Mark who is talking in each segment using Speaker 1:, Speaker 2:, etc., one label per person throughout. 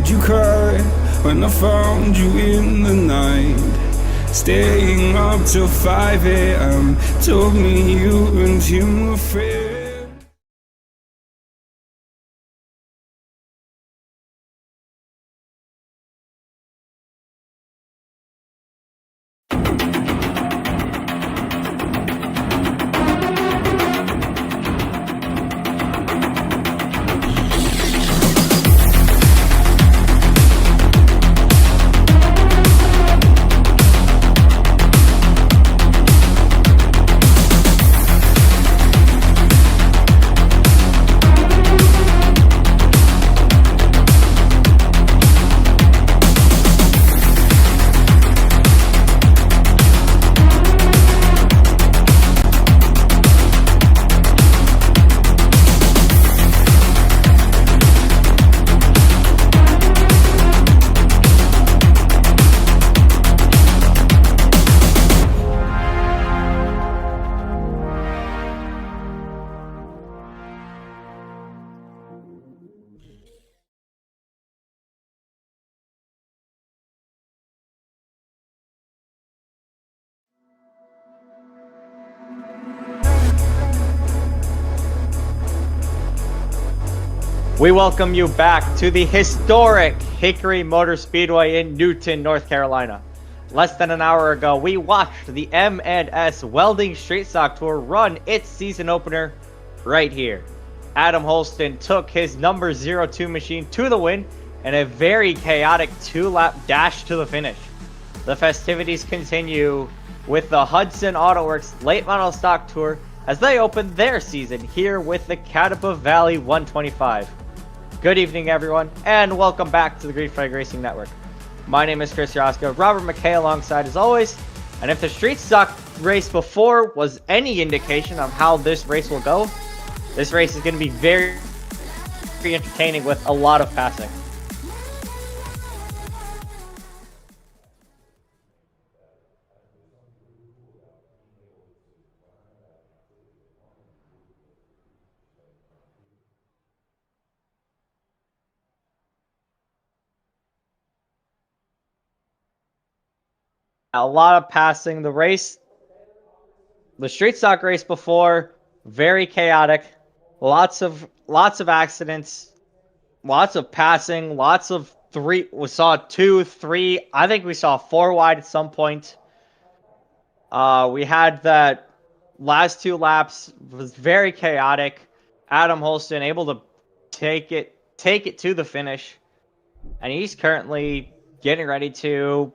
Speaker 1: Did you cry when I found you in the night? Staying up till 5 a.m. Told me you weren't human afraid.
Speaker 2: We welcome you back to the historic Hickory Motor Speedway in Newton, North Carolina. Less than an hour ago, we watched the M&S Welding Street Stock Tour run its season opener right here. Adam Holston took his number 02 machine to the win in a very chaotic 2-lap dash to the finish. The festivities continue with the Hudson Autoworks Late Model Stock Tour as they open their season here with the Catawba Valley 125. Good evening, everyone, and welcome back to the Green Flag Racing Network. My name is Chris Yaska, Robert McKay alongside as always, and if the street stock race before was any indication of how this race will go, this race is going to be very entertaining with a lot of passing. A lot of passing. The street stock race before, very chaotic. Lots of accidents, lots of passing, lots of three. We saw 2, 3. I think we saw 4 wide at some point. We had that last 2 laps was very chaotic. Adam Holston able to take it to the finish, and he's currently getting ready to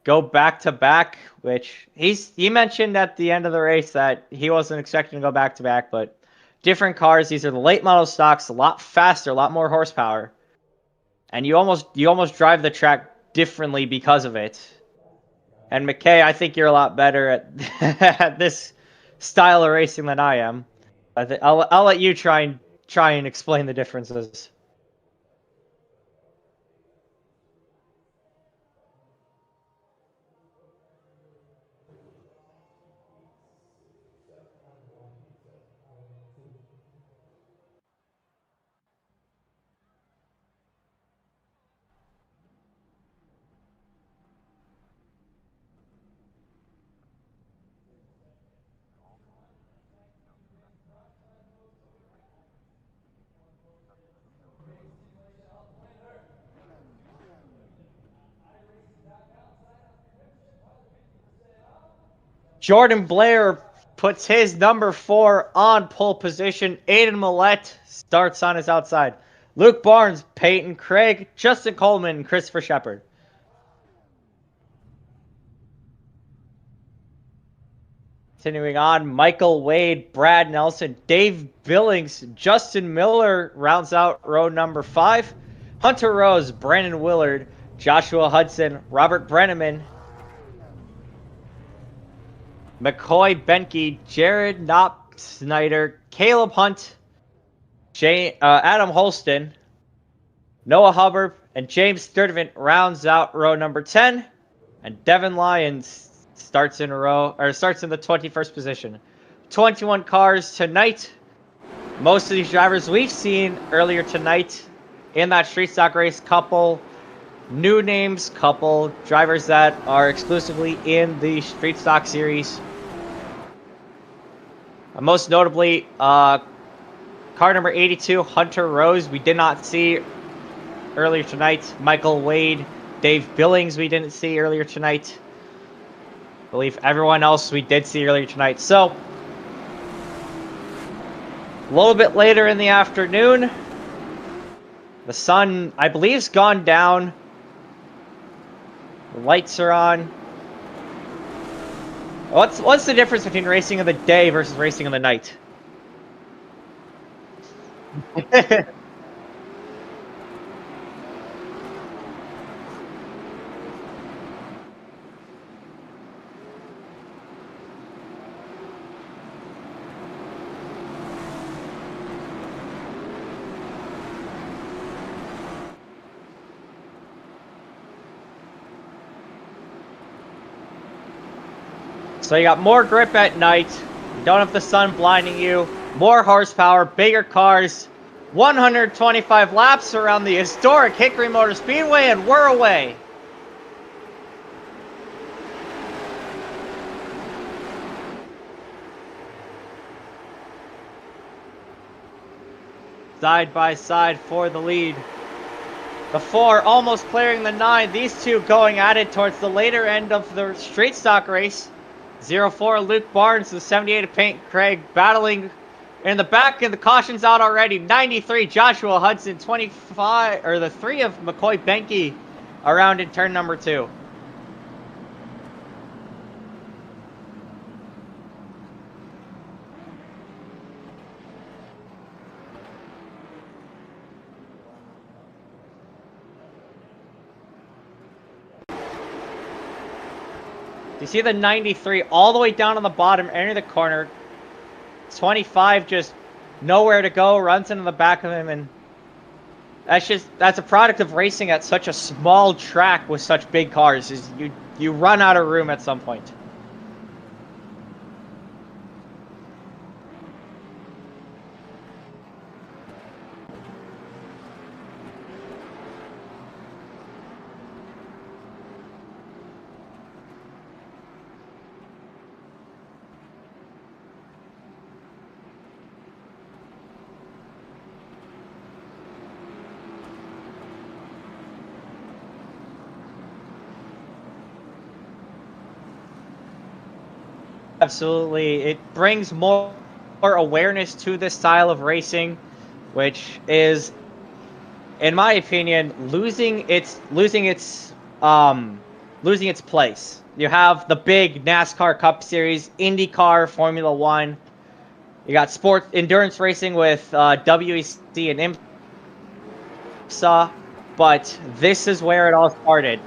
Speaker 2: go back to back, which he mentioned at the end of the race that he wasn't expecting to go back to back, but different cars. These are the late model stocks, a lot faster, a lot more horsepower, and you almost drive the track differently because of it. And McKay, I think you're a lot better at at this style of racing than I am. I'll let you try and explain the differences. Jordan Blair puts his number 4 on pole position. Aiden Millette starts on his outside. Luke Barnes, Peyton Craig, Justin Coleman, and Christopher Shepard. Continuing on, Michael Wade, Brad Nelson, Dave Billings, Justin Miller rounds out row number 5. Hunter Rose, Brandon Willard, Joshua Hudson, Robert Brenneman, McCoy Benke, Jared Knopp Snyder, Caleb Hunt, Adam Holston, Noah Hubbard, and James Sturdivant rounds out row number 10. And Devin Lyons starts in the 21st position. 21 cars tonight. Most of these drivers we've seen earlier tonight in that street stock race. Couple new names, couple drivers that are exclusively in the street stock series. Most notably, car number 82, Hunter Rose, we did not see earlier tonight. Michael Wade, Dave Billings, we didn't see earlier tonight. I believe everyone else we did see earlier tonight. So, a little bit later in the afternoon, the sun, I believe, has gone down. The lights are on. What's the difference between racing in the day versus racing in the night? So you got more grip at night, you don't have the sun blinding you, more horsepower, bigger cars, 125 laps around the historic Hickory Motor Speedway, and we're away. Side by side for the lead. The 4 almost clearing the 9. These two going at it towards the later end of the straight stock race. 04 Luke Barnes, the 78 of Paint Craig battling in the back, and the caution's out already. 93 Joshua Hudson, 25, or the 3 of McCoy Benke around in turn number 2. You see the 93 all the way down on the bottom, entering the corner. 25 just nowhere to go, runs into the back of him, and that's a product of racing at such a small track with such big cars. Is you run out of room at some point. Absolutely. It brings more awareness to this style of racing, which is, in my opinion, losing its place. You have the big NASCAR Cup Series, IndyCar, Formula One. You got sport endurance racing with WEC and IMSA, but this is where it all started.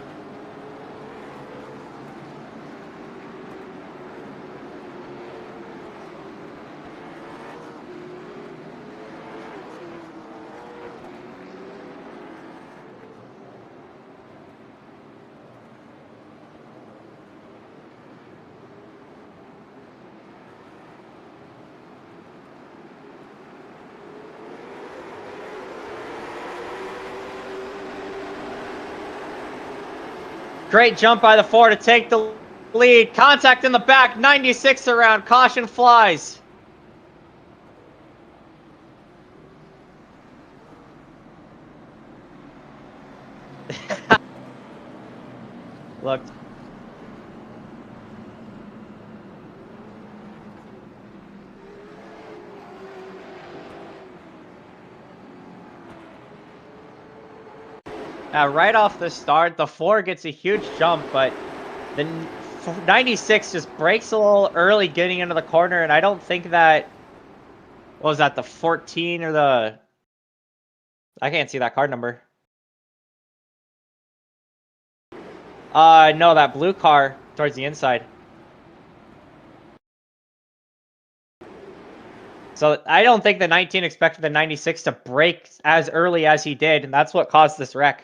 Speaker 2: Great jump by the 4 to take the lead. Contact in the back. 96 around. Caution flies. Look. Right off the start, the 4 gets a huge jump, but the 96 just breaks a little early getting into the corner, and I don't think that... What was that, the 14 or the... I can't see that card number. No, that blue car towards the inside. So I don't think the 19 expected the 96 to break as early as he did, and that's what caused this wreck.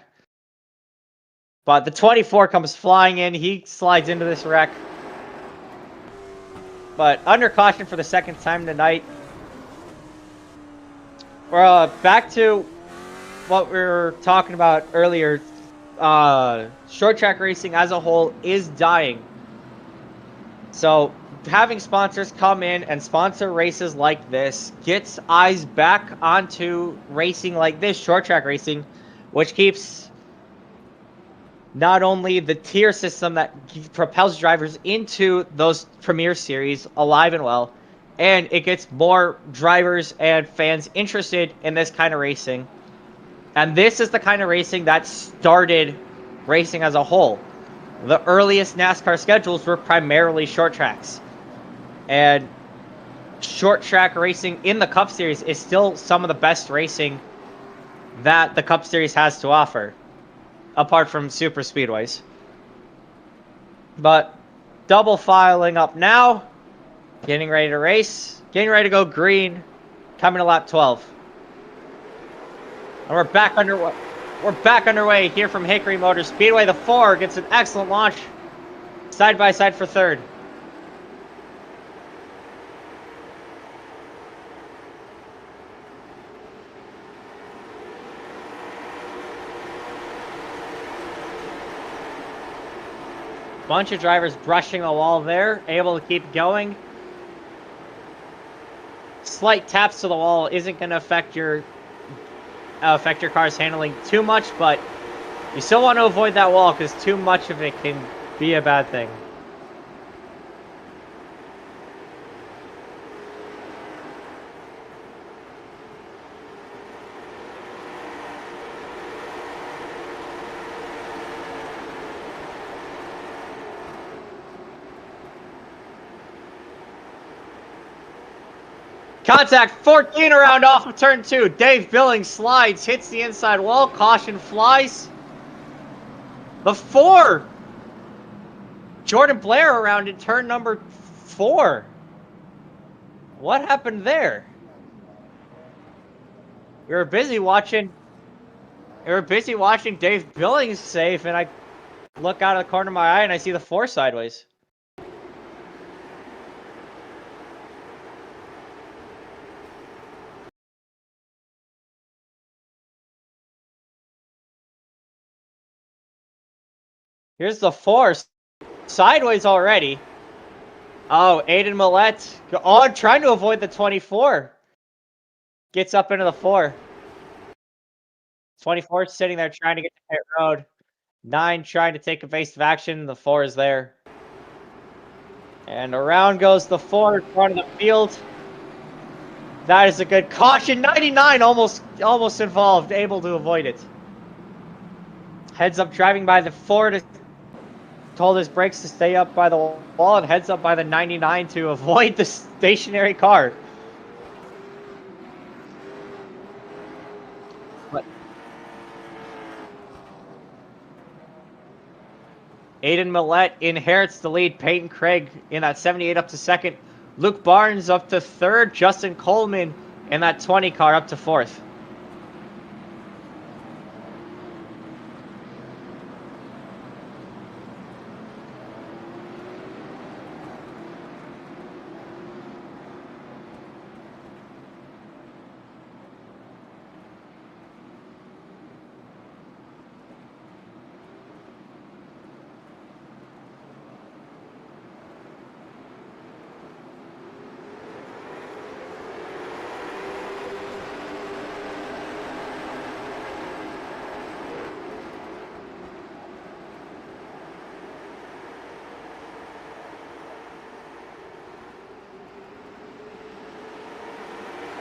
Speaker 2: But the 24 comes flying in. He slides into this wreck. But under caution for the second time tonight. We're back to what we were talking about earlier, short track racing as a whole is dying. So having sponsors come in and sponsor races like this gets eyes back onto racing like this, short track racing, which keeps not only the tier system that propels drivers into those premier series alive and well, and it gets more drivers and fans interested in this kind of racing. And this is the kind of racing that started racing as a whole. The earliest NASCAR schedules were primarily short tracks. And short track racing in the Cup Series is still some of the best racing that the Cup Series has to offer, apart from super speedways. But double filing up now, getting ready to race, getting ready to go green, coming to lap 12. And we're back underway. We're back underway here from Hickory Motor Speedway. The 4 gets an excellent launch, side by side for third. Bunch of drivers brushing the wall there, able to keep going. Slight taps to the wall isn't going to affect your car's handling too much, but you still want to avoid that wall because too much of it can be a bad thing. Contact 14 around off of turn 2. Dave Billings slides, hits the inside wall. Caution flies. The 4. Jordan Blair around in turn number 4. What happened there? We were busy watching Dave Billings safe, and I look out of the corner of my eye and I see the 4 sideways. Here's the 4 sideways already. Oh, Aiden Millette trying to avoid the 24. Gets up into the 4. 24 sitting there trying to get to pit road. 9 trying to take evasive action. The 4 is there. And around goes the 4 in front of the field. That is a good caution. 99 almost involved, able to avoid it. Heads up driving by the 4 to told his brakes to stay up by the wall, and heads up by the 99 to avoid the stationary car. But Aiden Millette inherits the lead. Peyton Craig in that 78 up to second. Luke Barnes up to third. Justin Coleman in that 20 car up to fourth.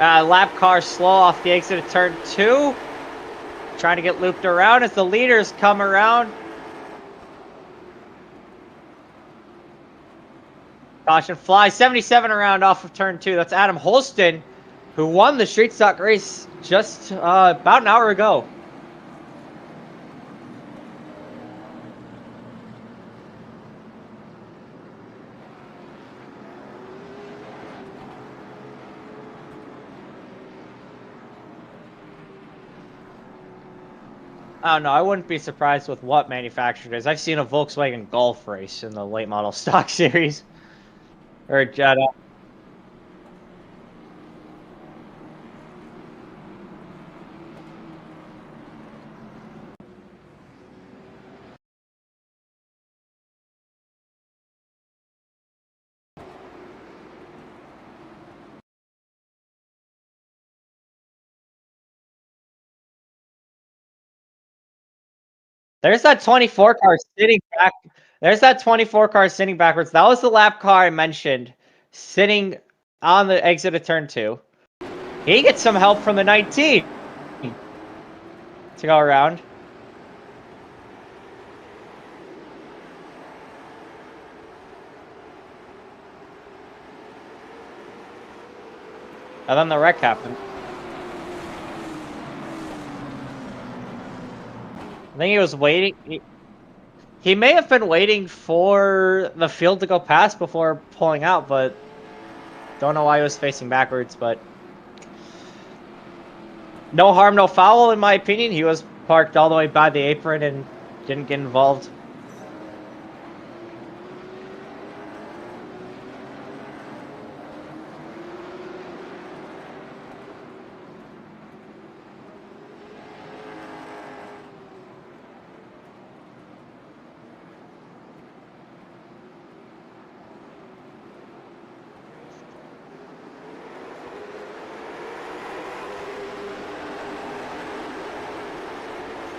Speaker 2: Lap car slow off the exit of turn 2. Trying to get looped around as the leaders come around. Caution flies. 77 around off of turn 2. That's Adam Holston, who won the street stock race just about an hour ago. I don't know. I wouldn't be surprised with what manufacturer it is. I've seen a Volkswagen Golf race in the late model stock series. Or a Jetta. There's that 24 car sitting back. There's that 24 car sitting backwards. That was the lap car I mentioned, sitting on the exit of turn 2. He gets some help from the 19 to go around. And then the wreck happened. I think he was waiting. He may have been waiting for the field to go past before pulling out, but don't know why he was facing backwards. But no harm, no foul, in my opinion. He was parked all the way by the apron and didn't get involved.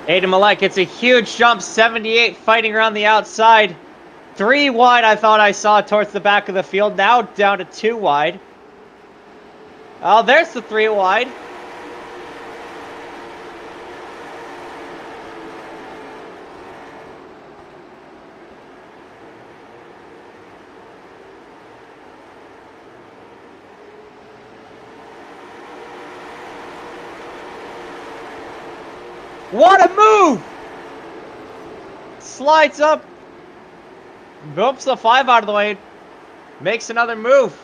Speaker 2: Aiden Malek gets a huge jump, 78, fighting around the outside. 3 wide I thought I saw towards the back of the field. Now down to 2 wide. Oh, there's the 3 wide. What a move! Slides up. Bumps the 5 out of the way. Makes another move.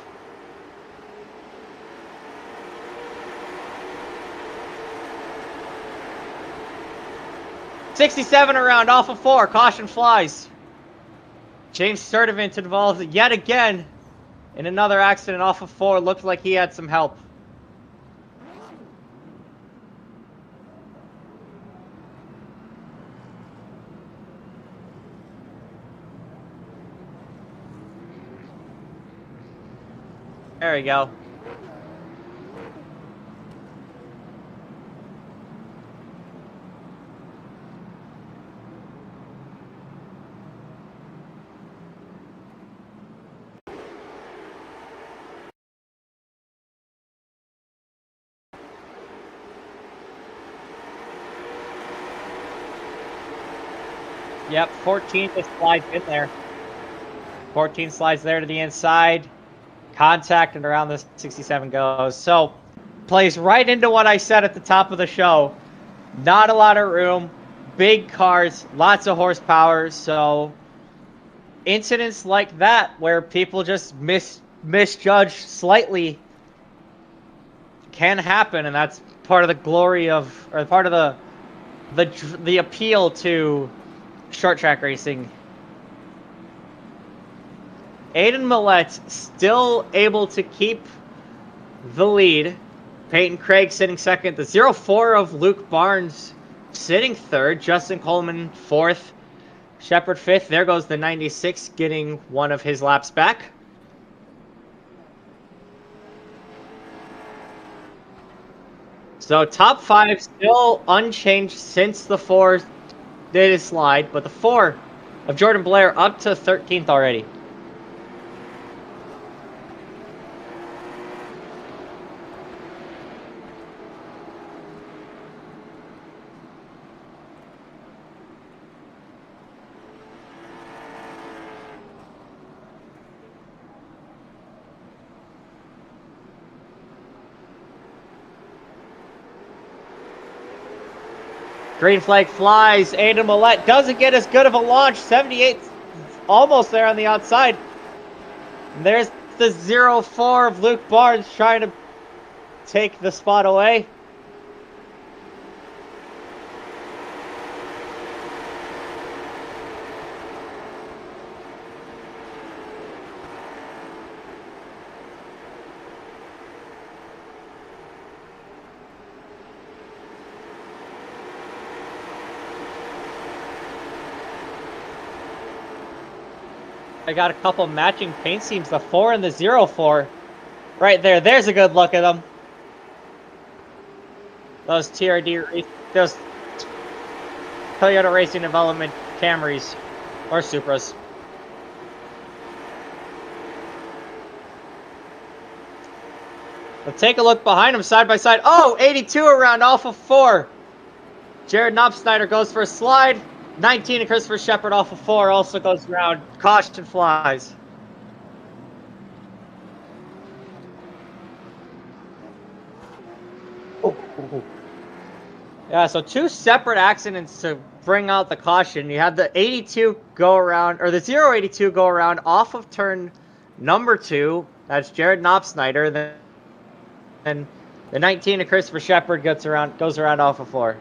Speaker 2: '67 around off of 4. Caution flies. James Sturdivant involved yet again in another accident off of 4. Looked like he had some help. There we go. Yep, 14 just slides in there. 14 slides there to the inside. Contact, and around the 67 goes. So, plays right into what I said at the top of the show. Not a lot of room, big cars, lots of horsepower. So, incidents like that where people just misjudge slightly can happen, and that's part of the glory of, or part of the appeal to short track racing. Aiden Millett still able to keep the lead. Peyton Craig sitting second. The 04 of Luke Barnes sitting third. Justin Coleman fourth. Shepard fifth. There goes the 96 getting one of his laps back. So top 5 still unchanged since the 4 did his slide. But the 4 of Jordan Blair up to 13th already. Green flag flies. Aiden Millett doesn't get as good of a launch. 78 almost there on the outside. And there's the 04 of Luke Barnes trying to take the spot away. I got a couple matching paint seams, the 4 and the 04. Right there. There's a good look at them. Those TRD, those Toyota Racing Development Camrys or Supras. Let's take a look behind him side by side. Oh, 82 around off of 4. Jared Knopfsnyder goes for a slide. 19 and Christopher Shepard off of 4 also goes around. Caution flies. Yeah, so 2 separate accidents to bring out the caution. You had the 82 go around, or the 082 go around off of turn number 2. That's Jared Knopfsnyder. Then the 19 of Christopher Shepard goes around off of 4.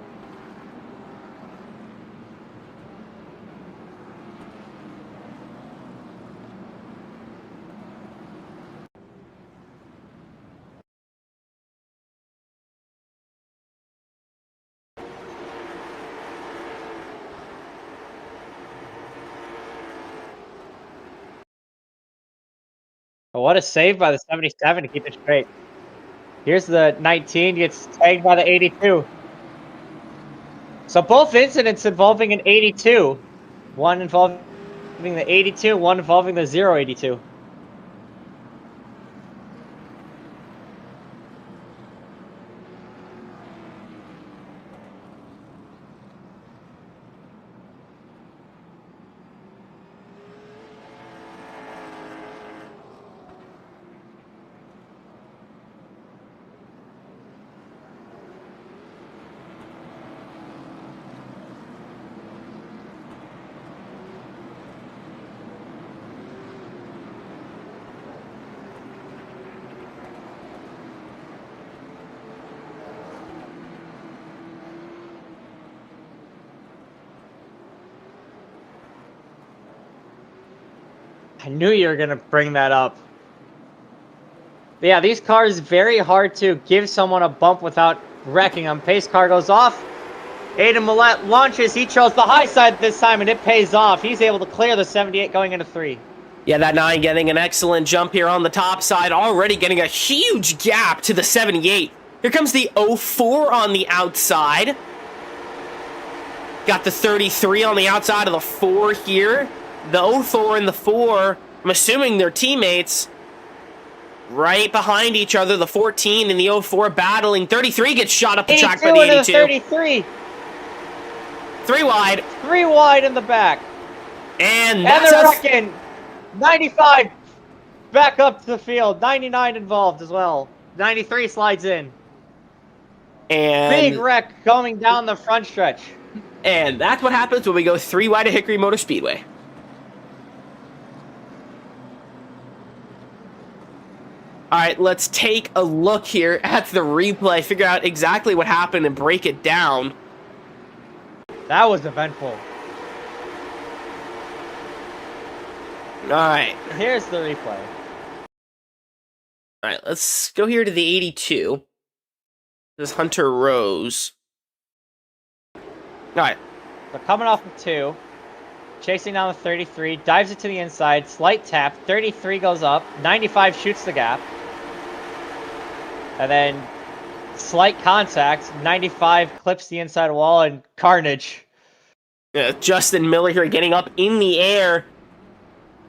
Speaker 2: Oh, what a save by the 77 to keep it straight. Here's the 19, gets tagged by the 82. So both incidents involving an 82. One involving the 82, one involving the 082. I knew you were going to bring that up. But yeah, these cars, very hard to give someone a bump without wrecking them. Pace car goes off. Aiden Millette launches. He chose the high side this time, and it pays off. He's able to clear the 78 going into 3.
Speaker 3: Yeah, that 9 getting an excellent jump here on the top side, already getting a huge gap to the 78. Here comes the 04 on the outside. Got the 33 on the outside of the 4 here. The 04 and the 4, I'm assuming they're teammates. Right behind each other, the 14 and the 04 battling. 33 gets shot up the track by the 82.
Speaker 2: 33.
Speaker 3: 3 wide.
Speaker 2: 3 wide in the back.
Speaker 3: And
Speaker 2: they're wrecking. 95 back up to the field. 99 involved as well. 93 slides in.
Speaker 3: And
Speaker 2: big wreck going down the front stretch.
Speaker 3: And that's what happens when we go 3 wide at Hickory Motor Speedway. All right, let's take a look here at the replay, figure out exactly what happened and break it down.
Speaker 2: That was eventful.
Speaker 3: All right.
Speaker 2: Here's the replay.
Speaker 3: All right, let's go here to the 82. This is Hunter Rose. All right.
Speaker 2: So coming off of 2, chasing down the 33, dives it to the inside, slight tap, 33 goes up, 95 shoots the gap. And then slight contact, 95 clips the inside wall, and carnage.
Speaker 3: Justin Miller here getting up in the air.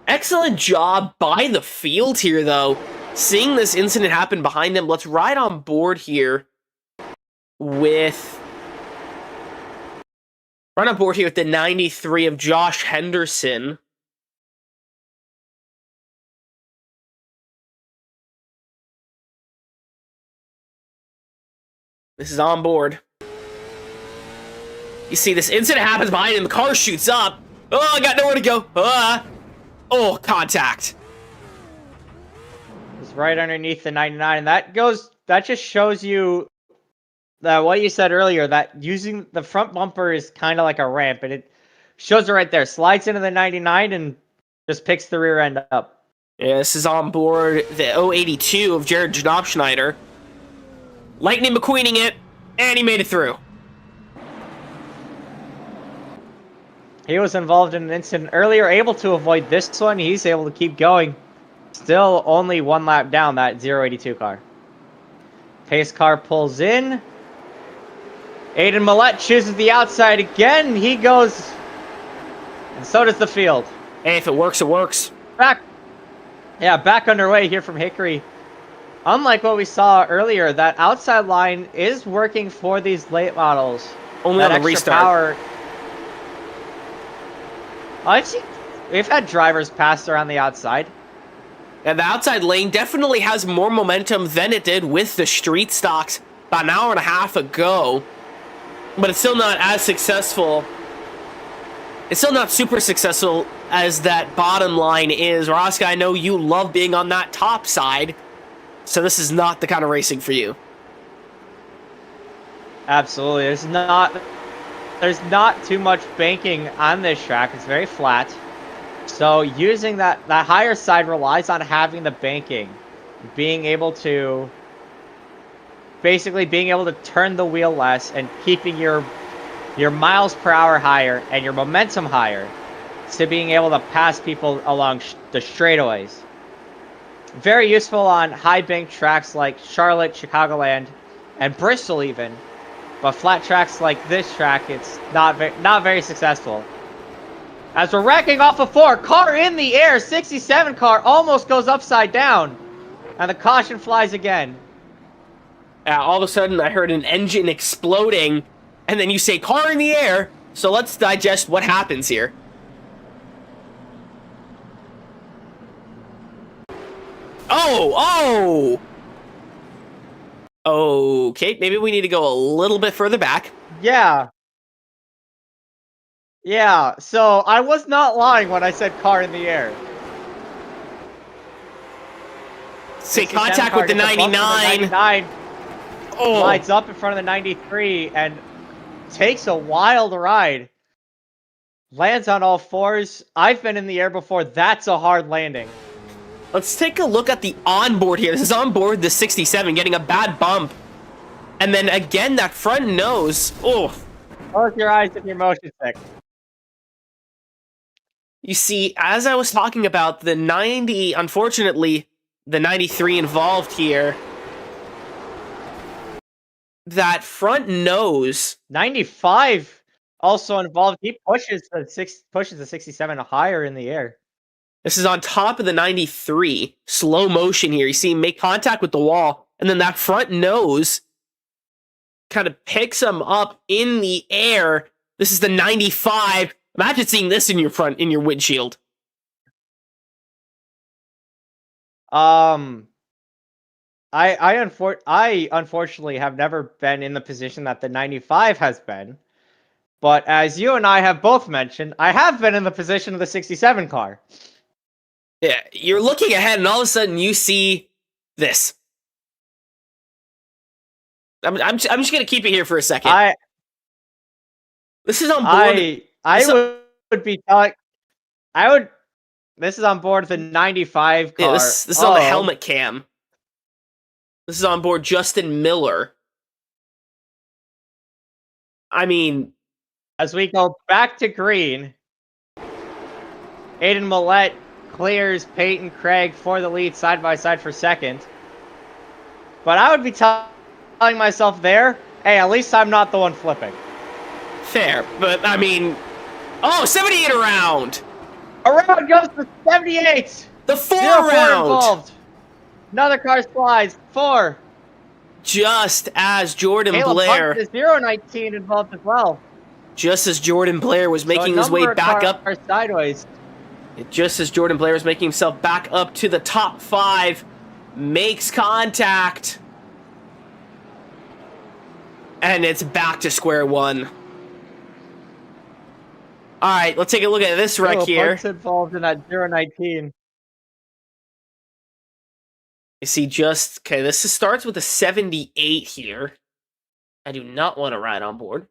Speaker 3: Excellent job by the field here, though. Seeing this incident happen behind them, let's ride on board here with... Right on board here with the 93 of Josh Henderson. This is on board. You see this incident happens behind him. The car shoots up. Oh, I got nowhere to go. Oh, contact.
Speaker 2: It's right underneath the 99. And that just shows you that what you said earlier, that using the front bumper is kind of like a ramp, and it shows it right there. Slides into the 99 and just picks the rear end up.
Speaker 3: Yeah, this is on board the 082 of Jared Knopfsnyder. Lightning McQueening it, and he made it through.
Speaker 2: He was involved in an incident earlier, able to avoid this one. He's able to keep going. Still only 1 lap down that 082 car. Pace car pulls in. Aiden Millette chooses the outside again. He goes, and so does the field.
Speaker 3: Hey, if it works, it works.
Speaker 2: Back underway here from Hickory. Unlike what we saw earlier, that outside line is working for these late models.
Speaker 3: Only
Speaker 2: that
Speaker 3: on the
Speaker 2: extra
Speaker 3: restart.
Speaker 2: Power. We've had drivers pass around the outside.
Speaker 3: And the outside lane definitely has more momentum than it did with the street stocks about an hour and a half ago. But it's still not as successful. It's still not super successful as that bottom line is. Rosca, I know you love being on that top side. So this is not the kind of racing for you.
Speaker 2: Absolutely. There's not too much banking on this track. It's very flat. So using that higher side relies on having the banking. Being able to turn the wheel less and keeping your miles per hour higher and your momentum higher to being able to pass people along the straightaways. Very useful on high bank tracks like Charlotte, Chicagoland, and Bristol even. But flat tracks like this track, it's not very successful. As we're racking off a 4, car in the air, 67 car almost goes upside down. And the caution flies again.
Speaker 3: All of a sudden, I heard an engine exploding, and then you say car in the air. So let's digest what happens here. Oh! Okay, maybe we need to go a little bit further back.
Speaker 2: Yeah, so I was not lying when I said car in the air.
Speaker 3: Say contact with the 99. Oh.
Speaker 2: Slides up in front of the 93 and takes a wild ride. Lands on all fours. I've been in the air before. That's a hard landing.
Speaker 3: Let's take a look at the onboard here. This is onboard the 67, getting a bad bump. And then again, that front nose. Oh.
Speaker 2: Close your eyes if you're motion sick.
Speaker 3: You see, as I was talking about, the 90, unfortunately, the 93 involved here. That front nose.
Speaker 2: 95 also involved. He pushes the 67 higher in the air.
Speaker 3: This is on top of the 93. Slow motion here. You see him make contact with the wall. And then that front nose kind of picks him up in the air. This is the 95. Imagine seeing this in your windshield.
Speaker 2: I unfortunately have never been in the position that the 95 has been. But as you and I have both mentioned, I have been in the position of the 67 car.
Speaker 3: Yeah, you're looking ahead and all of a sudden you see this. I'm just going to keep it here for a second. This is on board.
Speaker 2: This is on board the 95 car.
Speaker 3: Yeah, this is on the helmet cam. This is on board Justin Miller. I mean,
Speaker 2: as we go back to green, Aiden Millette clears Peyton Craig for the lead side by side for second. But I would be telling myself there, hey, at least I'm not the one flipping.
Speaker 3: Fair, but I mean, 78 around.
Speaker 2: Around goes the 78.
Speaker 3: The 4 round.
Speaker 2: Involved. Another car slides. 4.
Speaker 3: Just as Jordan
Speaker 2: Caleb
Speaker 3: Blair.
Speaker 2: Hunt is 019 involved as well.
Speaker 3: Just as Jordan Blair was making his way back up.
Speaker 2: Sideways.
Speaker 3: Just as Jordan Blair was making himself back up to the top 5. Makes contact. And it's back to square one. All right, let's take a look at this wreck here.
Speaker 2: Hunt's involved in that 019.
Speaker 3: You see, this starts with a 78 here. I do not want to ride on board.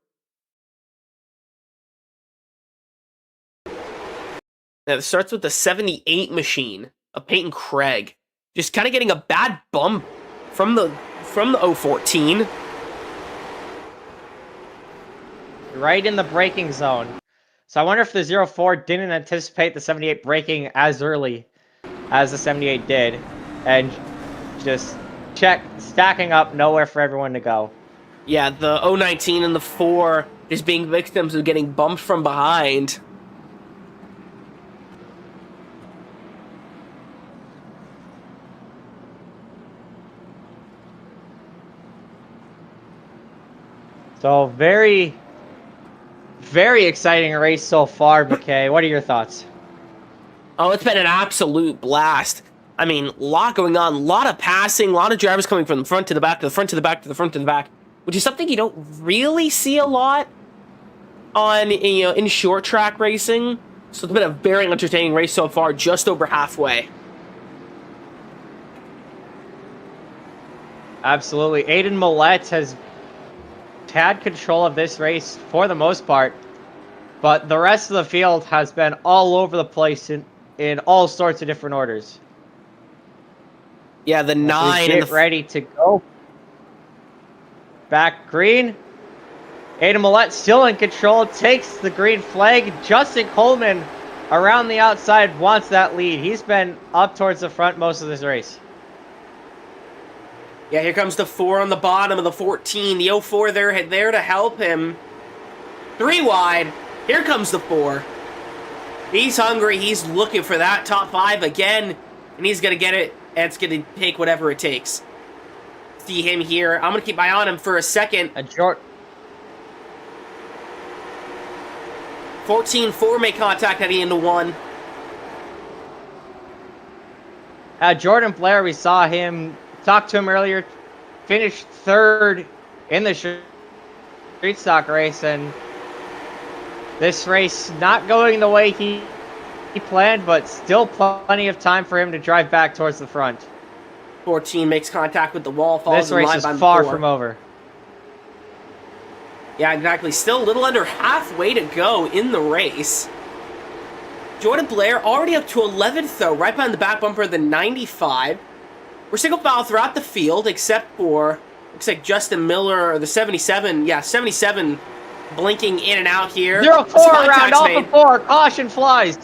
Speaker 3: Now, it starts with the 78 machine of Peyton Craig. Just kind of getting a bad bump from the 014.
Speaker 2: Right in the braking zone. So I wonder if the 04 didn't anticipate the 78 braking as early as the 78 did. And just stacking up, nowhere for everyone to go.
Speaker 3: Yeah, the 019 and the 4 just being victims of getting bumped from behind.
Speaker 2: So very, very exciting race so far, McKay. What are your thoughts?
Speaker 3: Oh, it's been an absolute blast. I mean, a lot going on, a lot of passing, a lot of drivers coming from the front to the back, to the front to the back, to the front to the back, which is something you don't really see a lot on, in short track racing. So it's been a very entertaining race so far, just over halfway.
Speaker 2: Absolutely. Aiden Millett has had control of this race for the most part, but the rest of the field has been all over the place in all sorts of different orders.
Speaker 3: Yeah, the 9 and
Speaker 2: Get ready to go. Back green. Aiden Millett still in control, takes the green flag. Justin Coleman around the outside wants that lead. He's been up towards the front most of this race.
Speaker 3: Yeah, here comes the 4 on the bottom of the 14. The 04 there to help him. 3 wide. Here comes the 4. He's hungry. He's looking for that top 5 again. And he's going to get it. And it's going to take whatever it takes. See him here. I'm going to keep my eye on him for a second. 14-4 make contact heading into 1.
Speaker 2: Jordan Blair, we saw him, talked to him earlier, finished 3rd in the street stock race, and this race not going the way he planned, but still plenty of time for him to drive back towards the front.
Speaker 3: 14 makes contact with the wall. Falls
Speaker 2: this race is far from over.
Speaker 3: Yeah, exactly. Still a little under halfway to go in the race. Jordan Blair already up to 11th, though, right behind the back bumper of the 95. We're single file throughout the field, except for, looks like Justin Miller, or the 77. Yeah, 77 blinking in and out here.
Speaker 2: 0-4 around, off of 4. Caution flies.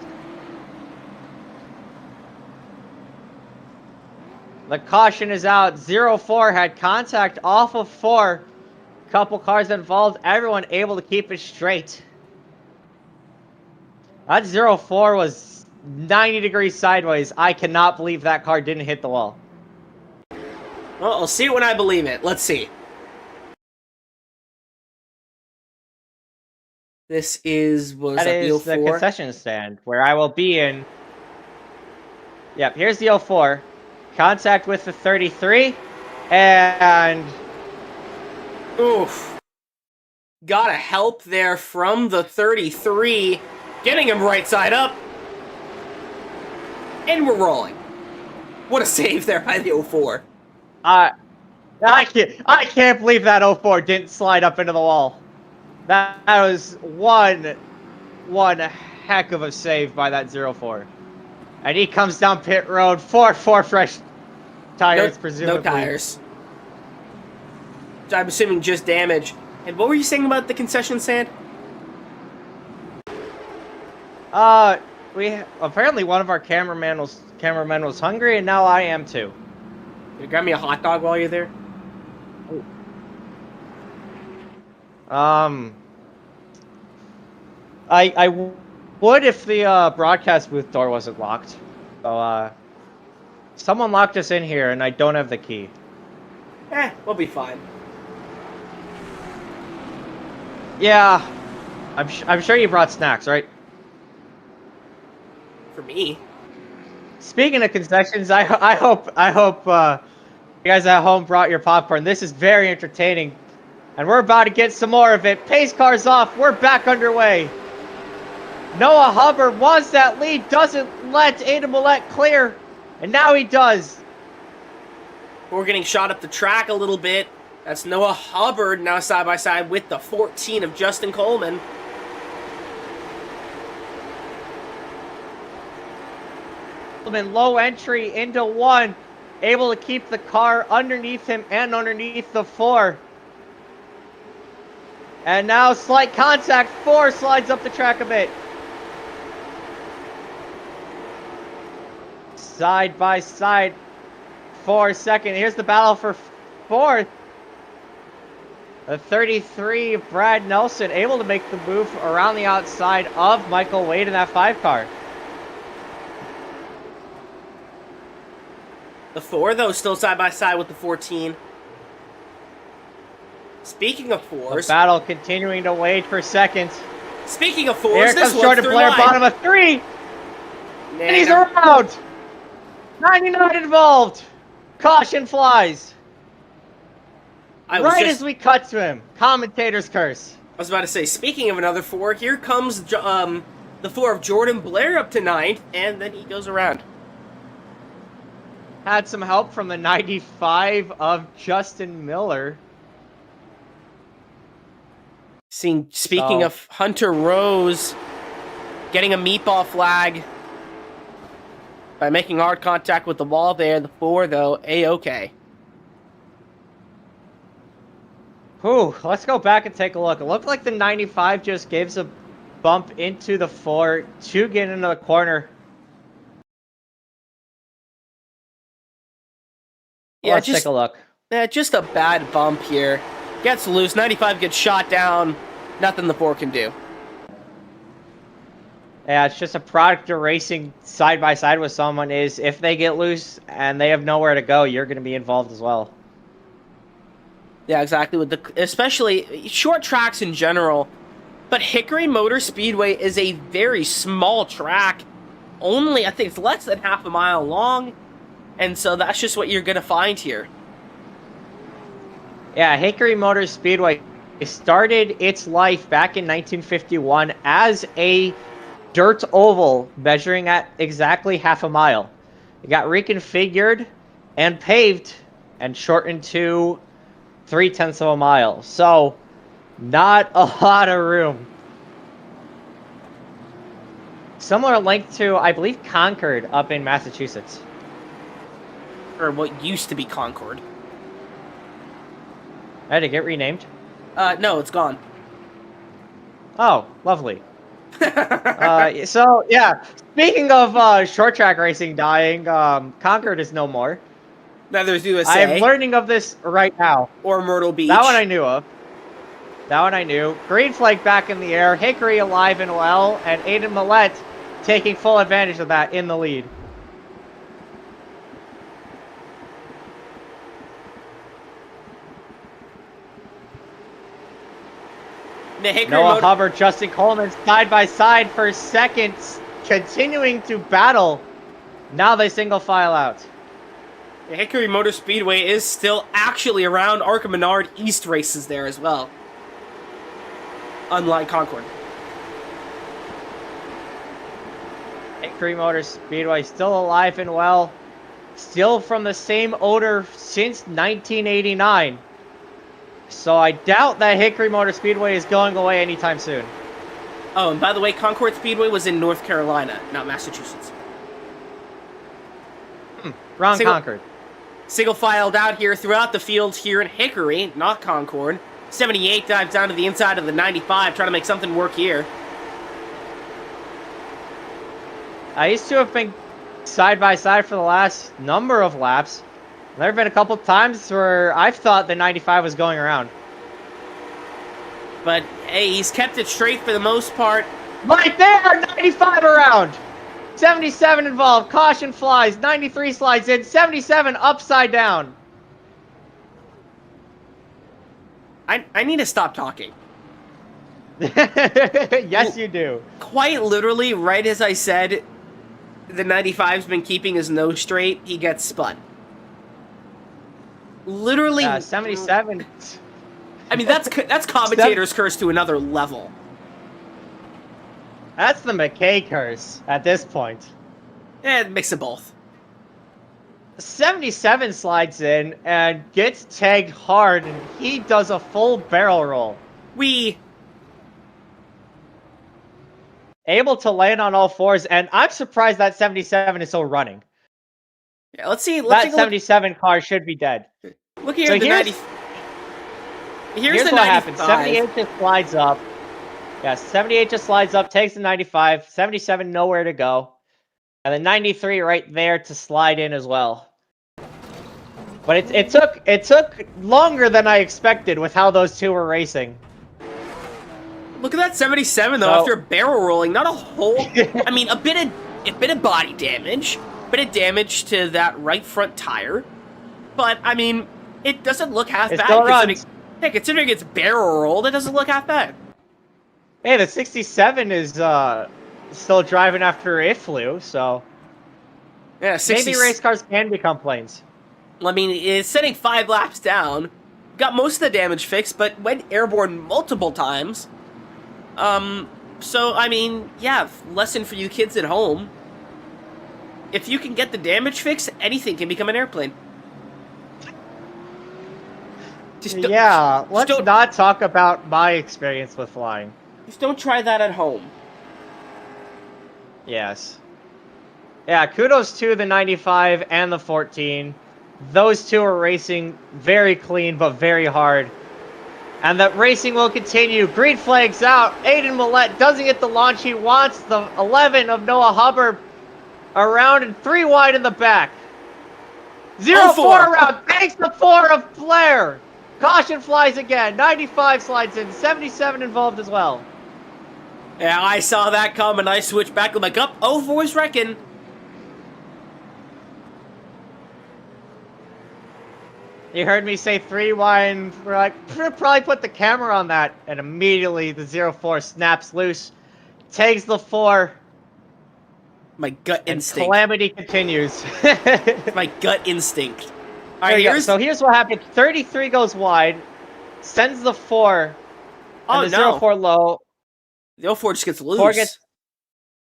Speaker 2: The caution is out. 0-4 had contact off of 4. Couple cars involved. Everyone able to keep it straight. That 0-4 was 90 degrees sideways. I cannot believe that car didn't hit the wall.
Speaker 3: Well, I'll see it when I believe it. Let's see. This is,
Speaker 2: That is the concession stand where I will be in. Yep, here's the 04. Contact with the 33. And
Speaker 3: oof. Got a help there from the 33. Getting him right side up. And we're rolling. What a save there by the 04.
Speaker 2: I can't believe that 04 didn't slide up into the wall. That was one heck of a save by that 04. And he comes down pit road, 4 fresh tires, presumably.
Speaker 3: No tires. I'm assuming just damage. And what were you saying about the concession stand?
Speaker 2: Apparently one of our cameramen was hungry, and now I am too.
Speaker 3: You grab me a hot dog while you're there?
Speaker 2: I would if the broadcast booth door wasn't locked. So someone locked us in here, and I don't have the key.
Speaker 3: We'll be fine.
Speaker 2: Yeah, I'm sure you brought snacks, right?
Speaker 3: For me.
Speaker 2: Speaking of concessions, I hope you guys at home brought your popcorn. This is very entertaining, and we're about to get some more of it. Pace car's off. We're back underway. Noah Hubbard wants that lead, doesn't let Aiden Millett clear, and now he does.
Speaker 3: We're getting shot up the track a little bit. That's Noah Hubbard now side by side with the 14 of Justin Coleman.
Speaker 2: Low entry into 1, able to keep the car underneath him and underneath the 4. And now slight contact, 4 slides up the track a bit. Side by side for a second. Here's the battle for 4th. The 33, Brad Nelson, able to make the move around the outside of Michael Wade in that 5 car.
Speaker 3: The 4, though, still side by side with the 14. Speaking of 4s,
Speaker 2: The battle continuing to wage for second.
Speaker 3: Speaking of 4s,
Speaker 2: Here
Speaker 3: this
Speaker 2: comes
Speaker 3: one's
Speaker 2: Jordan
Speaker 3: through
Speaker 2: Blair,
Speaker 3: line.
Speaker 2: bottom of 3. And he's around. 99 involved. Caution flies. Right as we cut to him. Commentator's curse.
Speaker 3: I was about to say, speaking of another 4, here comes the 4 of Jordan Blair up to 9th, and then he goes around.
Speaker 2: Had some help from the 95 of Justin Miller.
Speaker 3: Speaking of Hunter Rose getting a meatball flag by making hard contact with the wall there. The 4, though, A-okay.
Speaker 2: Whew, let's go back and take a look. It looked like the 95 just gives a bump into the 4 to get into the corner.
Speaker 3: Yeah,
Speaker 2: Let's take a look.
Speaker 3: Yeah, just a bad bump here. Gets loose. 95 gets shot down. Nothing the 4 can do.
Speaker 2: Yeah, it's just a product of racing side by side with someone is if they get loose and they have nowhere to go, you're going to be involved as well.
Speaker 3: Yeah, exactly. Especially short tracks in general. But Hickory Motor Speedway is a very small track. Only, I think it's less than half a mile long. And so that's just what you're going to find here.
Speaker 2: Yeah, Hickory Motor Speedway started its life back in 1951 as a dirt oval measuring at exactly half a mile. It got reconfigured and paved and shortened to 0.3 of a mile. So, not a lot of room. Similar length to, I believe, Concord up in Massachusetts.
Speaker 3: Or what used to be Concord.
Speaker 2: Did it get renamed?
Speaker 3: No, it's gone.
Speaker 2: Oh, lovely. So, yeah, speaking of short track racing dying, Concord is no more.
Speaker 3: Neither is USA.
Speaker 2: I am learning of this right now.
Speaker 3: Or Myrtle Beach.
Speaker 2: That one I knew of. That one I knew. Green flag back in the air. Hickory alive and well. And Aiden Millett taking full advantage of that in the lead. Noah Hubbard, Justin Coleman side by side for seconds. Continuing to battle. Now they single file out.
Speaker 3: The Hickory Motor Speedway is still actually around. Arca Menard East races there as well. Unlike Concord.
Speaker 2: Hickory Motor Speedway still alive and well. Still from the same odor since 1989. So I doubt that Hickory Motor Speedway is going away anytime soon.
Speaker 3: Oh, and by the way, Concord Speedway was in North Carolina, not Massachusetts.
Speaker 2: Wrong Concord.
Speaker 3: Single filed out here throughout the fields here in Hickory, not Concord. 78 dives down to the inside of the 95, trying to make something work here.
Speaker 2: I used to have been side by side for the last number of laps. There have been a couple times where I've thought the 95 was going around.
Speaker 3: But, hey, he's kept it straight for the most part.
Speaker 2: Right there! 95 around! 77 involved. Caution flies. 93 slides in. 77 upside down.
Speaker 3: I need to stop talking.
Speaker 2: Yes, you do.
Speaker 3: Quite literally, right as I said, the 95's been keeping his nose straight, he gets spun. Literally.
Speaker 2: 77.
Speaker 3: I mean, that's commentator's curse to another level.
Speaker 2: That's the McKay curse at this point.
Speaker 3: Mix of both.
Speaker 2: 77 slides in and gets tagged hard, and he does a full barrel roll. Able to land on all fours, and I'm surprised that 77 is still running.
Speaker 3: Yeah, let's see.
Speaker 2: That 77 car should be dead.
Speaker 3: Look here,
Speaker 2: so
Speaker 3: the 90.
Speaker 2: Here's what happens. 78 just slides up. Yeah, 78 just slides up, takes the 95. 77 nowhere to go. And the 93 right there to slide in as well. But it took longer than I expected with how those two were racing.
Speaker 3: Look at that 77 though.
Speaker 2: So-
Speaker 3: After barrel rolling, not a whole. I mean, a bit of body damage, a bit of damage to that right front tire. But I mean, it doesn't look half
Speaker 2: It
Speaker 3: bad.
Speaker 2: still runs.
Speaker 3: Considering it's barrel rolled, it doesn't look half bad.
Speaker 2: Hey, the 67 is still driving after it flew, so
Speaker 3: Yeah, 60.
Speaker 2: maybe race cars can become planes.
Speaker 3: I mean, it's sitting 5 laps down. Got most of the damage fixed, but went airborne multiple times. So, I mean, yeah, lesson for you kids at home. If you can get the damage fixed, anything can become an airplane.
Speaker 2: Let's not talk about my experience with flying.
Speaker 3: Just don't try that at home.
Speaker 2: Yes. Yeah, kudos to the 95 and the 14. Those two are racing very clean, but very hard. And that racing will continue. Green flag's out. Aiden Millette doesn't get the launch he wants. The 11 of Noah Hubbard around and 3 wide in the back. 0-4 around. Takes the 4 of Blair. Caution flies again. 95 slides in. 77 involved as well.
Speaker 3: Yeah, I saw that come and I switched back. I'm like, up, 04's wrecking.
Speaker 2: You heard me say 3 wide, and we're like, probably put the camera on that. And immediately the 0-4 snaps loose. Takes the 4.
Speaker 3: My gut
Speaker 2: And
Speaker 3: instinct.
Speaker 2: calamity continues.
Speaker 3: My gut instinct. All
Speaker 2: There
Speaker 3: right,
Speaker 2: you go. So here's what happened. 33 goes wide, sends the 4, and the 0-4 low.
Speaker 3: The 04 just gets loose.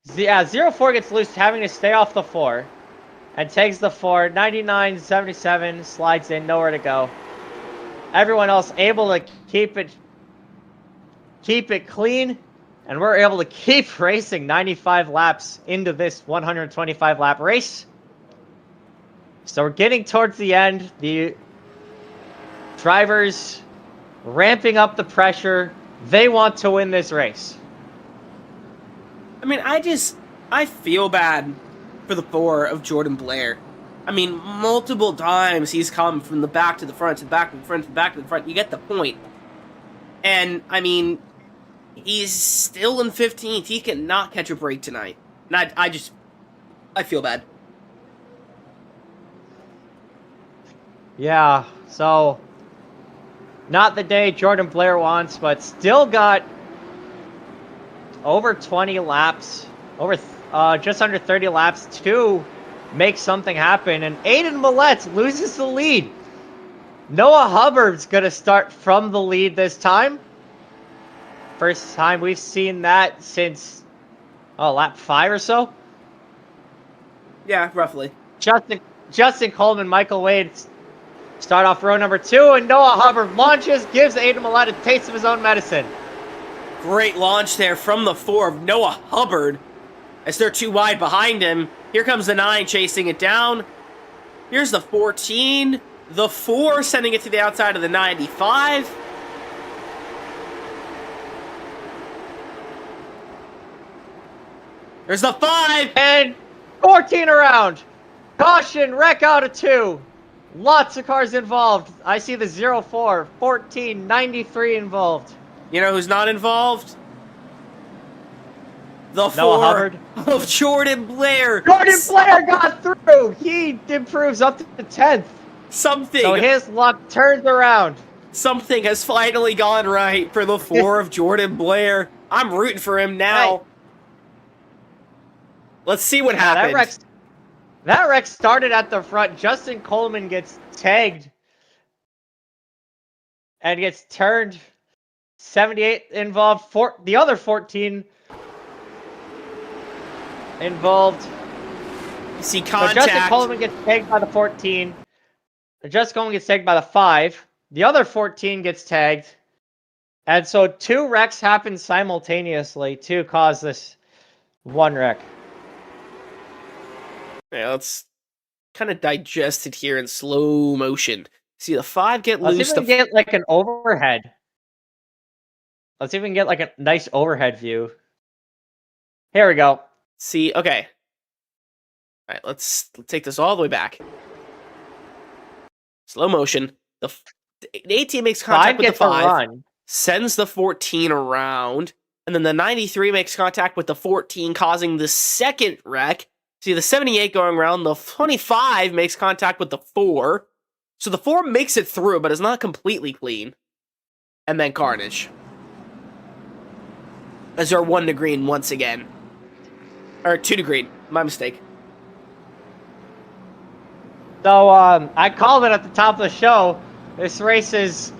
Speaker 2: 0-4 gets loose, having to stay off the 4, and takes the 4. 99, 77 slides in, nowhere to go. Everyone else able to keep it clean, and we're able to keep racing 95 laps into this 125 lap race. So we're getting towards the end. The drivers ramping up the pressure. They want to win this race.
Speaker 3: I mean, I feel bad for the 4 of Jordan Blair. I mean, multiple times he's come from the back to the front, to the back to the front, to the back to the front. You get the point. And, I mean, he's still in 15th. He cannot catch a break tonight. And I feel bad.
Speaker 2: Yeah, so not the day Jordan Blair wants, but still got over 20 laps, just under 30 laps to make something happen. And Aiden Millette loses the lead. Noah Hubbard's going to start from the lead this time. First time we've seen that since, lap 5 or so.
Speaker 3: Yeah, roughly.
Speaker 2: Justin Coleman, Michael Wade start off row number 2, and Noah Hubbard launches, gives Aiden Millette a taste of his own medicine.
Speaker 3: Great launch there from the 4 of Noah Hubbard. As they're 2 wide behind him. Here comes the 9 chasing it down. Here's the 14. The 4 sending it to the outside of the 95. There's the 5.
Speaker 2: And 14 around. Caution, wreck out of 2. Lots of cars involved. I see the 0-4, 14, 93 involved.
Speaker 3: You know who's not involved? The 4
Speaker 2: Noah Hubbard.
Speaker 3: of Jordan Blair.
Speaker 2: Jordan Blair got through. He improves up to the 10th.
Speaker 3: Something.
Speaker 2: So his luck turns around.
Speaker 3: Something has finally gone right for the 4 of Jordan Blair. I'm rooting for him now.
Speaker 2: Hey.
Speaker 3: Let's see what happens.
Speaker 2: That wreck started at the front. Justin Coleman gets tagged and gets turned. 78 involved. The other 14 involved.
Speaker 3: You see
Speaker 2: So
Speaker 3: contact.
Speaker 2: Justin Coleman gets tagged by the 14. Justin Coleman gets tagged by the 5. The other 14 gets tagged. And so 2 wrecks happen simultaneously to cause this 1 wreck.
Speaker 3: Yeah, let's kind of digest it here in slow motion. See the 5 get loose.
Speaker 2: Let's see if we can get like an overhead. Let's see if we can get like a nice overhead view. Here we go.
Speaker 3: See, okay. All right, let's take this all the way back. Slow motion. The 18 makes contact with the
Speaker 2: gets a
Speaker 3: 5.
Speaker 2: run.
Speaker 3: Sends the 14 around. And then the 93 makes contact with the 14, causing the second wreck. See, the 78 going around. The 25 makes contact with the 4. So the 4 makes it through, but is not completely clean. And then carnage. As our 1 to green once again. Or 2 to green. My mistake.
Speaker 2: So, I called it at the top of the show. This race is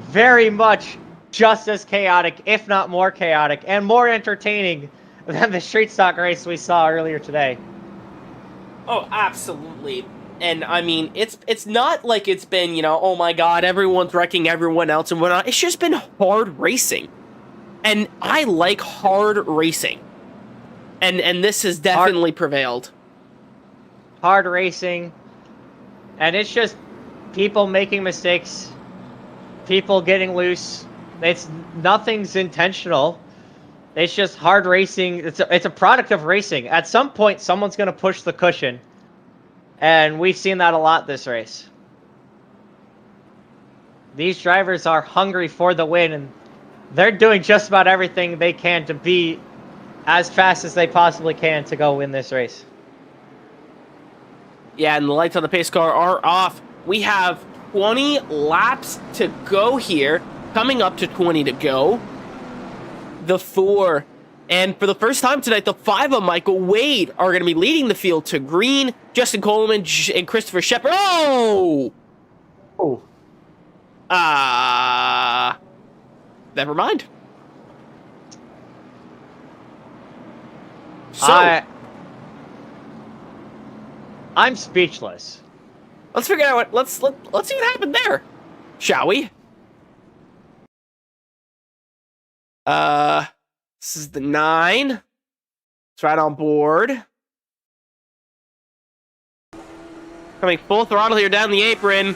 Speaker 2: very much just as chaotic, if not more chaotic, and more entertaining than the street stock race we saw earlier today.
Speaker 3: Oh, absolutely. And, I mean, it's not like it's been, you know, oh my god, everyone's wrecking everyone else and whatnot. It's just been hard racing. And I like hard racing. And this has definitely prevailed.
Speaker 2: Hard racing. And it's just people making mistakes, people getting loose. Nothing's intentional. It's just hard racing. It's a product of racing. At some point, someone's going to push the cushion. And we've seen that a lot this race. These drivers are hungry for the win, and they're doing just about everything they can to be as fast as they possibly can to go win this race.
Speaker 3: Yeah, and the lights on the pace car are off. We have 20 laps to go here. Coming up to 20 to go. The 4. And for the first time tonight, the 5 of Michael Wade are going to be leading the field to green. Justin Coleman and Christopher Shepard. Oh!
Speaker 2: Oh.
Speaker 3: Never mind. So,
Speaker 2: I'm speechless.
Speaker 3: let's figure out what. Let's see what happened there, shall we? This is the 9. It's right on board. Coming full throttle here down the apron.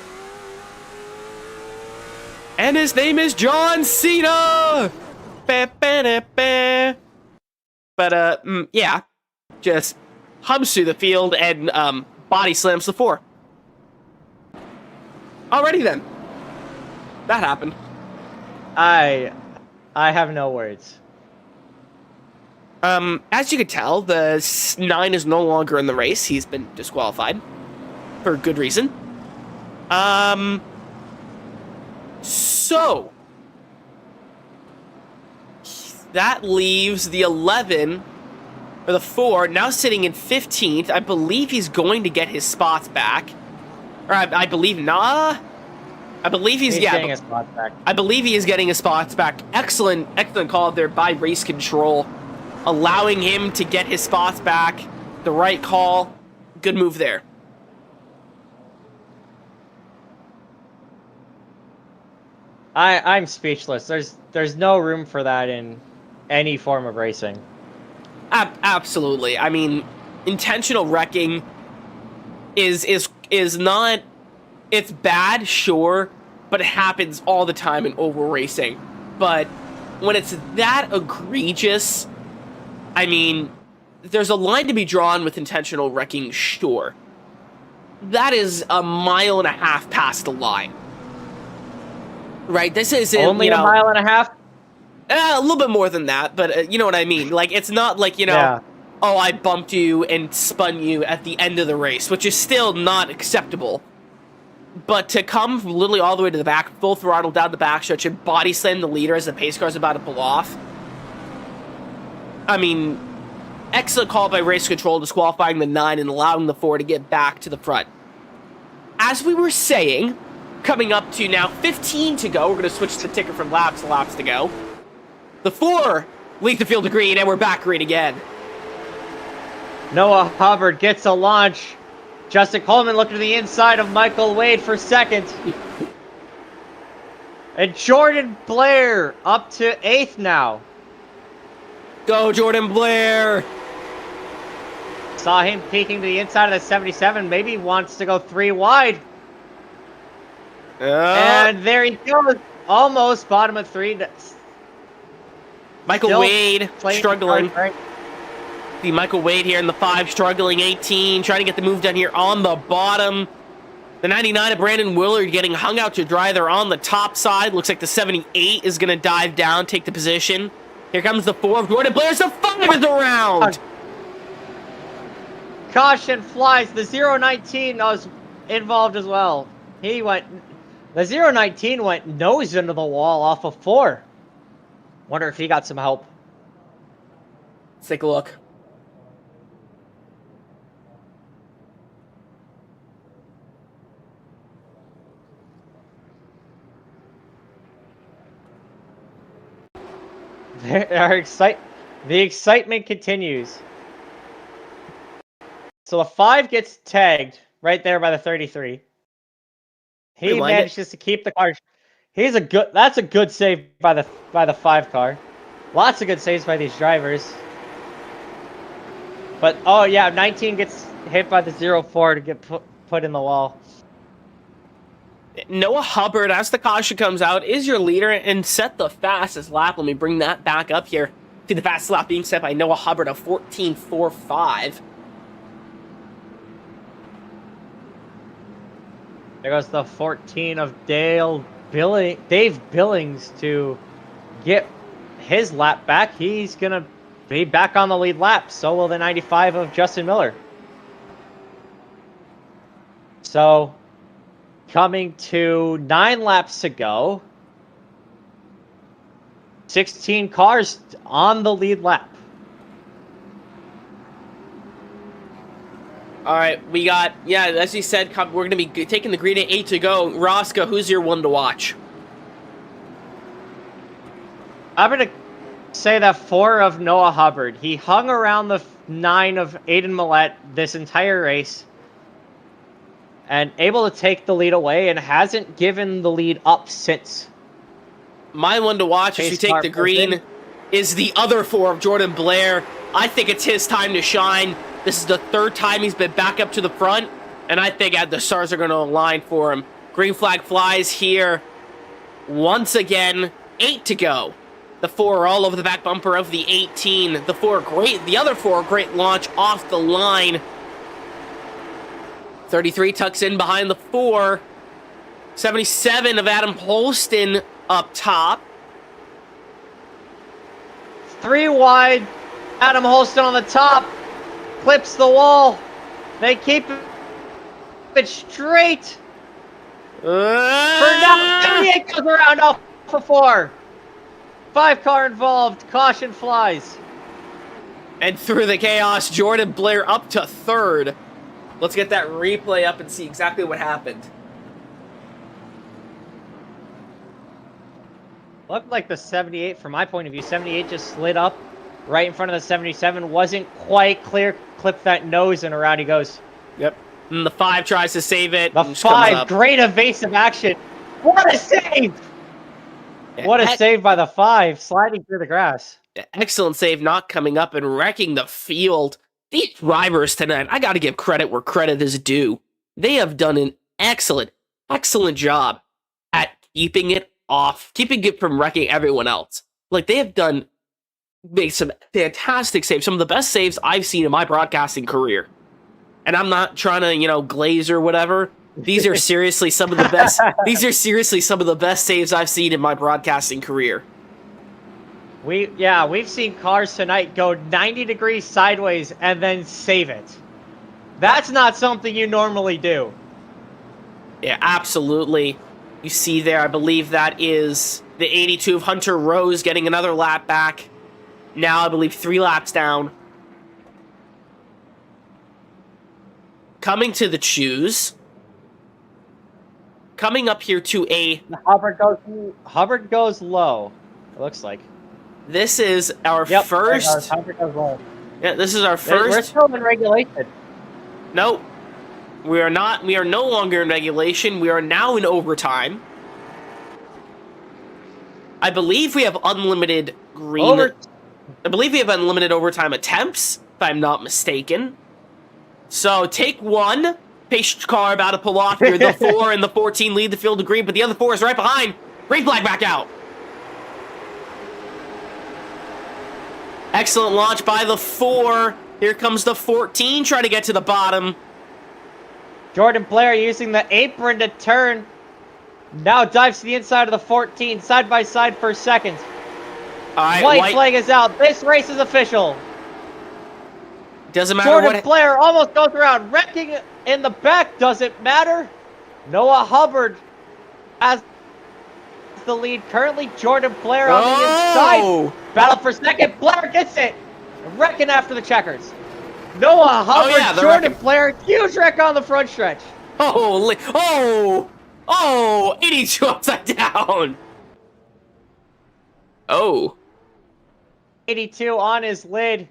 Speaker 3: And his name is John Cena! But, yeah. Just hums through the field and, body slams the 4. Alrighty then. That happened.
Speaker 2: I have no words.
Speaker 3: As you can tell, the 9 is no longer in the race. He's been disqualified. For good reason. So. That leaves the 11, or the 4, now sitting in 15th. I believe he's going to get his spots back. Or I believe not. I believe he's
Speaker 2: getting his spots back.
Speaker 3: I believe he is getting his spots back. Excellent call there by race control. Allowing him to get his spots back. The right call. Good move there.
Speaker 2: I'm speechless. There's no room for that in any form of racing.
Speaker 3: Absolutely. I mean, intentional wrecking is not. It's bad, sure, but it happens all the time in oval racing. But when it's that egregious, I mean, there's a line to be drawn with intentional wrecking, sure. That is a mile and a half past the line. Right? This isn't,
Speaker 2: only a mile and a half?
Speaker 3: A little bit more than that, but you know what I mean. Like, it's not like, you know,
Speaker 2: yeah.
Speaker 3: Oh, I bumped you and spun you at the end of the race, which is still not acceptable. But to come literally all the way to the back, full throttle down the backstretch, and body slam the leader as the pace car's about to pull off. I mean, excellent call by race control, disqualifying the 9 and allowing the 4 to get back to the front. As we were saying, coming up to now 15 to go, we're going to switch the ticker from laps to laps to go. The 4 lead the field to green, and we're back green again.
Speaker 2: Noah Hubbard gets a launch. Justin Coleman looking to the inside of Michael Wade for second. And Jordan Blair up to 8th now.
Speaker 3: Go, Jordan Blair!
Speaker 2: Saw him peeking to the inside of the 77. Maybe he wants to go 3 wide. And there he goes. Almost bottom of 3.
Speaker 3: Michael Wade struggling. See Michael Wade here in the 5 struggling. 18 trying to get the move done here on the bottom. The 99 of Brandon Willard getting hung out to dry there on the top side. Looks like the 78 is going to dive down, take the position. Here comes the 4 of Jordan Blair. The 5 is around.
Speaker 2: Caution flies. The 019 was involved as well. The 019 went nose into the wall off of 4. Wonder if he got some help.
Speaker 3: Let's take a look.
Speaker 2: The excitement continues. So the 5 gets tagged right there by the 33. He
Speaker 3: Rewind
Speaker 2: manages to keep the car. That's a good save by the 5 car. Lots of good saves by these drivers. But oh yeah, 19 gets hit by the 04 to get put in the wall.
Speaker 3: Noah Hubbard, as the caution comes out, is your leader and set the fastest lap. Let me bring that back up here. See the fastest lap being set by Noah Hubbard of 14.45.
Speaker 2: There goes the 14 of Dave Billings to get his lap back. He's going to be back on the lead lap. So will the 95 of Justin Miller. So coming to 9 laps to go. 16 cars on the lead lap.
Speaker 3: All right, we got, yeah, as you said, we're going to be taking the green at 8 to go. Rosca, who's your one to watch?
Speaker 2: I'm going to say that 4 of Noah Hubbard. He hung around the 9 of Aiden Millette this entire race and able to take the lead away and hasn't given the lead up since.
Speaker 3: My one to watch, as you take the green, is the other 4 of Jordan Blair. I think it's his time to shine. This is the 3rd time he's been back up to the front, and I think the stars are going to align for him. Green flag flies here. Once again, 8 to go. The 4 are all over the back bumper of the 18. The other 4, great launch off the line. 33 tucks in behind the 4. 77 of Adam Holston up top.
Speaker 2: 3 wide. Adam Holston on the top. Clips the wall. They keep it straight. For now, 78 goes around off for 4. 5 car involved. Caution flies.
Speaker 3: And through the chaos, Jordan Blair up to 3rd. Let's get that replay up and see exactly what happened.
Speaker 2: Looked like the 78, from my point of view, 78 just slid up right in front of the 77. Wasn't quite clear. Clipped that nose and around he goes.
Speaker 3: Yep. And the 5 tries to save it.
Speaker 2: The 5, great evasive action. What a save! Yeah, what a save by the 5, sliding through the grass.
Speaker 3: Excellent save, not coming up and wrecking the field. These drivers tonight, I got to give credit where credit is due. They have done an excellent job at keeping it from wrecking everyone else. Like, they have made some fantastic saves, some of the best saves I've seen in my broadcasting career. And I'm not trying to, glaze or whatever. These are seriously some of the best. These are seriously some of the best saves I've seen in my broadcasting career.
Speaker 2: We've seen cars tonight go 90 degrees sideways and then save it. That's not something you normally do.
Speaker 3: Yeah, absolutely. You see there, I believe that is the 82 of Hunter Rose getting another lap back. Now I believe 3 laps down. Coming to the choose. Coming up here to a...
Speaker 2: Hubbard goes low, it looks like.
Speaker 3: This is our first...
Speaker 2: Hubbard goes low.
Speaker 3: Yeah, this is our first...
Speaker 2: We're still in regulation.
Speaker 3: No, we are not. We are no longer in regulation. We are now in overtime. I believe we have unlimited green... I believe we have unlimited overtime attempts, if I'm not mistaken. So, take 1. Pace car about to pull off here. The 4 and the 14 lead the field to green, but the other 4 is right behind. Green flag back out. Excellent launch by the 4. Here comes the 14, trying to get to the bottom.
Speaker 2: Jordan Blair using the apron to turn. Now dives to the inside of the 14, side by side for seconds.
Speaker 3: All right,
Speaker 2: White flag is out. This race is official.
Speaker 3: Doesn't matter
Speaker 2: Jordan
Speaker 3: what.
Speaker 2: Blair almost goes around, wrecking in the back. Doesn't matter. Noah Hubbard has the lead. Currently, Jordan Blair on the inside. Battle for second. Blair gets it. Wrecking after the checkers. Noah Hubbard, Jordan Blair, huge wreck on the front stretch.
Speaker 3: Holy, 82 upside down.
Speaker 2: 82 on his lid.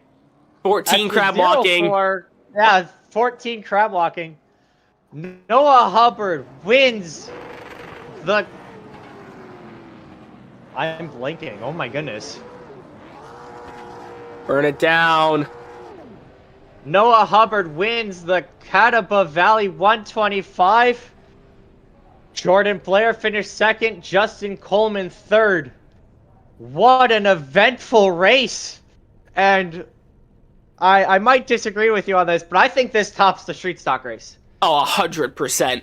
Speaker 3: 14 crab walking.
Speaker 2: 14 crab walking. Noah Hubbard wins the... I'm blinking. Oh my goodness.
Speaker 3: Burn it down.
Speaker 2: Noah Hubbard wins the Catawba Valley 125. Jordan Blair finished second. Justin Coleman third. What an eventful race. And I might disagree with you on this, but I think this tops the street stock race.
Speaker 3: Oh, 100%.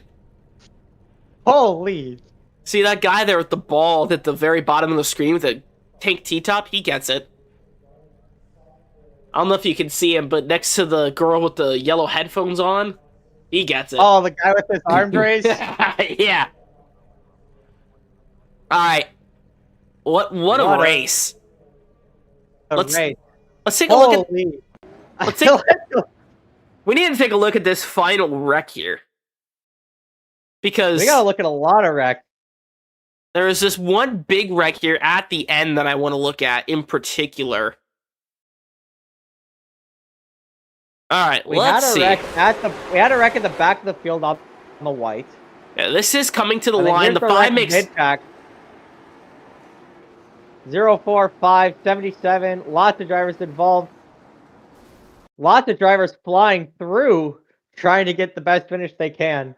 Speaker 2: Holy.
Speaker 3: See that guy there with the ball at the very bottom of the screen with the tank T-top? He gets it. I don't know if you can see him, but next to the girl with the yellow headphones on, he gets it.
Speaker 2: Oh, the guy with his arm raised?
Speaker 3: Yeah. All right. What a race. Let's take a look at... We need to take a look at this final wreck here. Because
Speaker 2: we gotta look at a lot of wreck.
Speaker 3: There is this one big wreck here at the end that I want to look at in particular. All right, let's see.
Speaker 2: We had a wreck at the back of the field on the white.
Speaker 3: Yeah, this is coming to the line. The 5 makes...
Speaker 2: Mid-pack. 045, 77. Lots of drivers involved. Lots of drivers flying through, trying to get the best finish they can.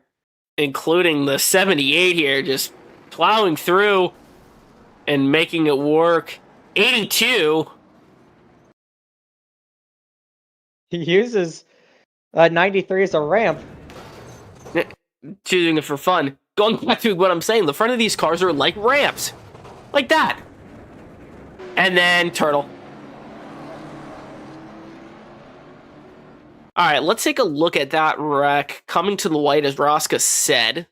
Speaker 3: Including the 78 here, just plowing through and making it work. 82.
Speaker 2: He uses 93 as a ramp.
Speaker 3: Choosing it for fun. Going back to what I'm saying, the front of these cars are like ramps. Like that. And then Turtle. Alright, let's take a look at that wreck. Coming to the white, as Roska said.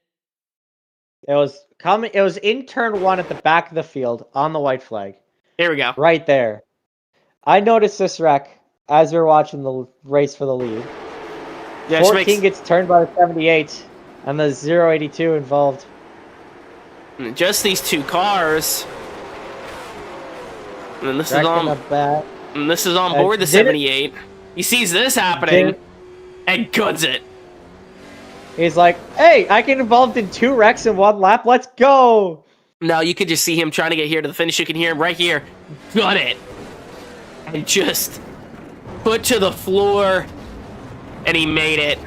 Speaker 2: It was in turn 1 at the back of the field on the white flag.
Speaker 3: Here we go.
Speaker 2: Right there. I noticed this wreck as we were watching the race for the lead. Yeah, 14 gets turned by the 78, and the 082 involved.
Speaker 3: Just these two cars. And this is on board the 78. He sees this happening and goods it.
Speaker 2: He's like, hey, I get involved in 2 wrecks in 1 lap. Let's go.
Speaker 3: No, you could just see him trying to get here to the finish. You can hear him right here. Gun it. And just put to the floor. And he made it.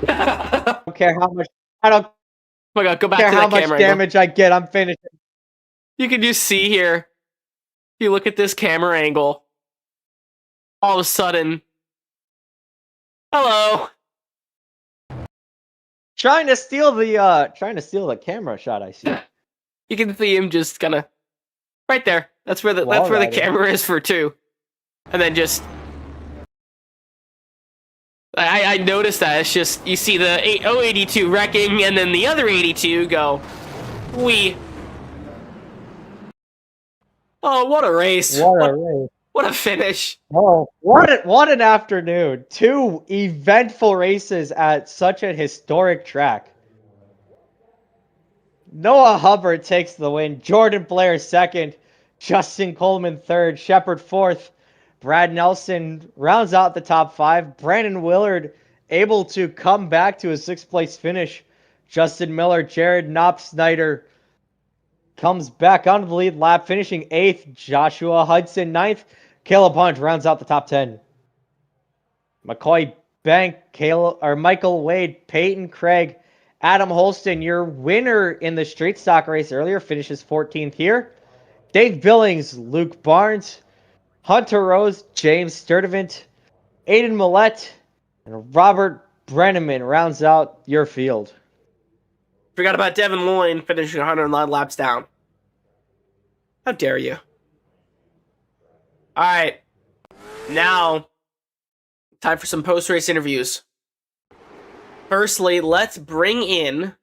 Speaker 2: I don't care how much. I don't
Speaker 3: oh my God, go back
Speaker 2: care
Speaker 3: to
Speaker 2: how
Speaker 3: that
Speaker 2: much
Speaker 3: camera
Speaker 2: damage
Speaker 3: angle.
Speaker 2: I get. I'm finishing.
Speaker 3: You can just see here. You look at this camera angle. All of a sudden. Hello.
Speaker 2: Trying to steal the camera shot. I see.
Speaker 3: You can see him just kind of right there. That's where the camera is for 2. And then just I noticed that. It's just you see the 082 wrecking and then the other 82 go wee. Oh, what a race. What a finish.
Speaker 2: Oh, what an afternoon. 2 eventful races at such a historic track. Noah Hubbard takes the win. Jordan Blair second. Justin Coleman third. Shepard fourth. Brad Nelson rounds out the top 5. Brandon Willard able to come back to a 6th place finish. Justin Miller, Jared Knopf-Snyder comes back onto the lead lap, finishing 8th. Joshua Hudson 9th. Caleb Hunt rounds out the top 10. McCoy Bank, Michael Wade, Peyton Craig, Adam Holston, your winner in the street stock race earlier, finishes 14th here. Dave Billings, Luke Barnes, Hunter Rose, James Sturdivant, Aiden Millette, and Robert Brenneman rounds out your field.
Speaker 3: Forgot about Devin Loyne finishing 109 laps down. How dare you? All right. Now, time for some post-race interviews. Firstly, let's bring in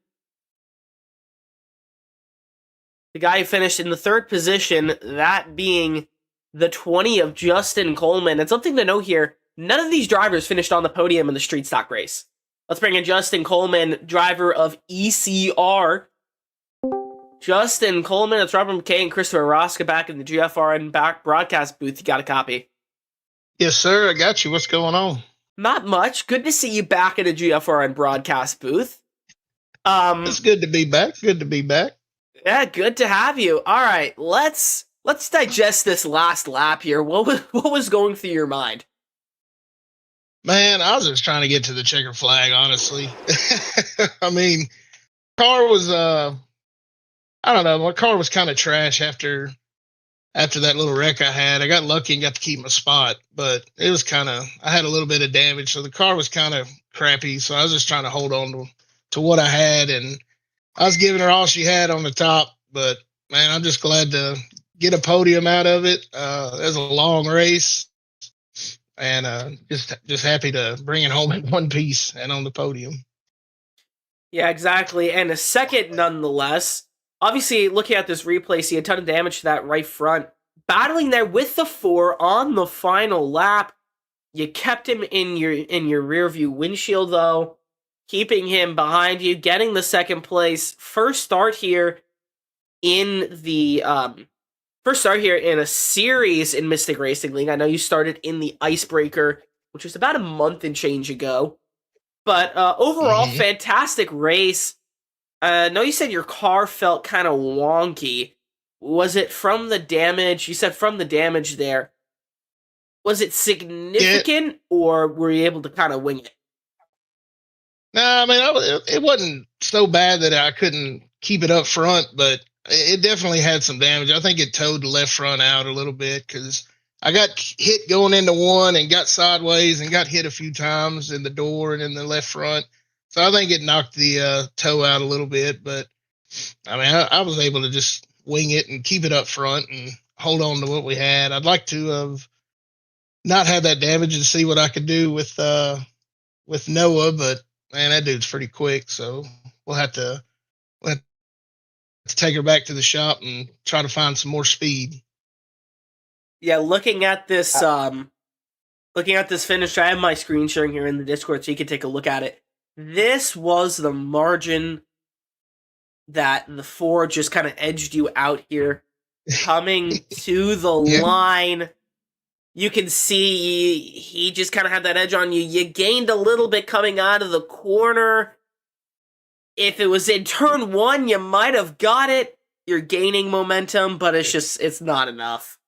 Speaker 3: the guy who finished in the third position, that being the 20 of Justin Coleman. And something to note here, none of these drivers finished on the podium in the street stock race. Let's bring in Justin Coleman, driver of ECR. Justin Coleman, it's Robert McKay and Christopher Rosca back in the GFRN back broadcast booth. You got a copy?
Speaker 4: Yes, sir. I got you. What's going on?
Speaker 3: Not much. Good to see you back in a GFRN broadcast booth.
Speaker 4: It's good to be back. Good to be back.
Speaker 3: Yeah, good to have you. All right, let's digest this last lap here. What was going through your mind?
Speaker 4: Man, I was just trying to get to the checker flag, honestly. I mean, car was I don't know, my car was kind of trash after that little wreck I had. I got lucky and got to keep my spot, but it was I had a little bit of damage, so the car was kind of crappy, so I was just trying to hold on to what I had, and I was giving her all she had on the top, but man, I'm just glad to get a podium out of it. It was a long race, and just happy to bring it home in one piece and on the podium.
Speaker 3: Yeah, exactly. And a second, nonetheless. Obviously, looking at this replay, see a ton of damage to that right front. Battling there with the 4 on the final lap. You kept him in your rear view windshield, though. Keeping him behind you, getting the second place. First start here in a series in Mystic Racing League. I know you started in the Icebreaker, which was about a month and change ago. But overall, fantastic race. I know you said your car felt kind of wonky. Was it from the damage? You said from the damage there. Was it significant, or were you able to kind of wing it?
Speaker 4: No, I mean, it wasn't so bad that I couldn't keep it up front, but it definitely had some damage. I think it towed the left front out a little bit because I got hit going into one and got sideways and got hit a few times in the door and in the left front. So I think it knocked the toe out a little bit, but I mean, I was able to just wing it and keep it up front and hold on to what we had. I'd like to have not had that damage and see what I could do with Noah, but man, that dude's pretty quick, so we'll have to take her back to the shop and try to find some more speed.
Speaker 3: Yeah, looking at this finish, I have my screen sharing here in the Discord so you can take a look at it. This was the margin that the 4 just kind of edged you out here. Coming to the line, you can see he just kind of had that edge on you. You gained a little bit coming out of the corner. If it was in turn 1, you might have got it. You're gaining momentum, but it's not enough.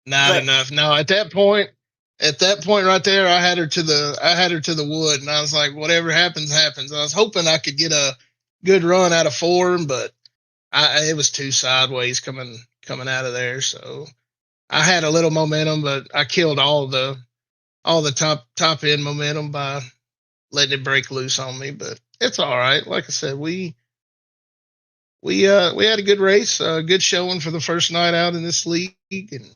Speaker 4: Not enough. No, at that point right there, I had her to the wood, and I was like, whatever happens, happens. I was hoping I could get a good run out of form, but it was too sideways coming out of there. So I had a little momentum, but I killed all the top end momentum by letting it break loose on me. But it's all right. Like I said, we had a good race, a good showing for the first night out in this league, and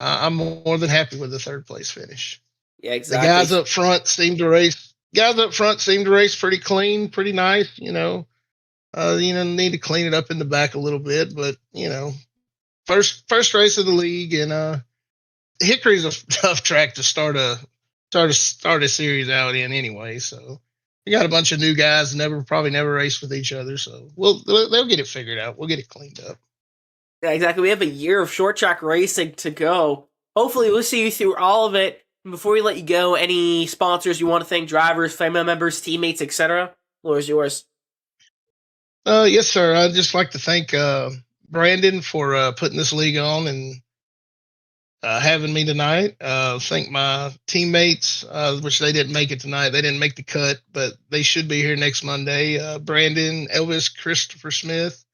Speaker 4: I'm more than happy with the third place finish.
Speaker 3: Yeah, exactly.
Speaker 4: The guys up front seemed to race pretty clean, pretty nice. Need to clean it up in the back a little bit, but first race of the league, and Hickory's a tough track to start a series out in anyway. So we got a bunch of new guys, probably never raced with each other. So they'll get it figured out. We'll get it cleaned up.
Speaker 3: Yeah, exactly. We have a year of short track racing to go. Hopefully, we'll see you through all of it. And before we let you go, any sponsors you want to thank, drivers, family members, teammates, etc.? The floor is yours.
Speaker 4: Yes, sir. I'd just like to thank Brandon for putting this league on and having me tonight. Thank my teammates, which they didn't make it tonight. They didn't make the cut, but they should be here next Monday. Brandon, Elvis, Christopher Smith,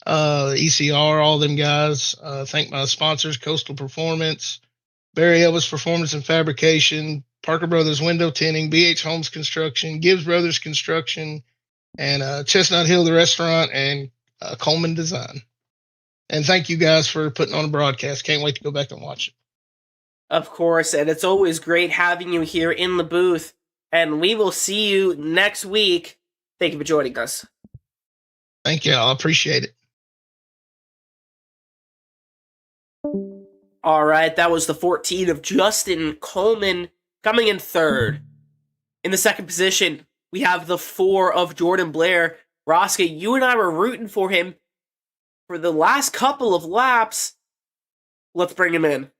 Speaker 4: ECR, all them guys. Thank my sponsors, Coastal Performance, Barry Elvis Performance and Fabrication, Parker Brothers Window Tinting, BH Homes Construction, Gibbs Brothers Construction, and Chestnut Hill, the restaurant, and Coleman Design. And thank you guys for putting on a broadcast. Can't wait to go back and watch it.
Speaker 3: Of course, and it's always great having you here in the booth. And we will see you next week. Thank you for joining us.
Speaker 4: Thank you. I appreciate it.
Speaker 3: All right, that was the 14 of Justin Coleman coming in third. In the second position, we have the 4 of Jordan Blair. Rosca, you and I were rooting for him for the last couple of laps. Let's bring him in.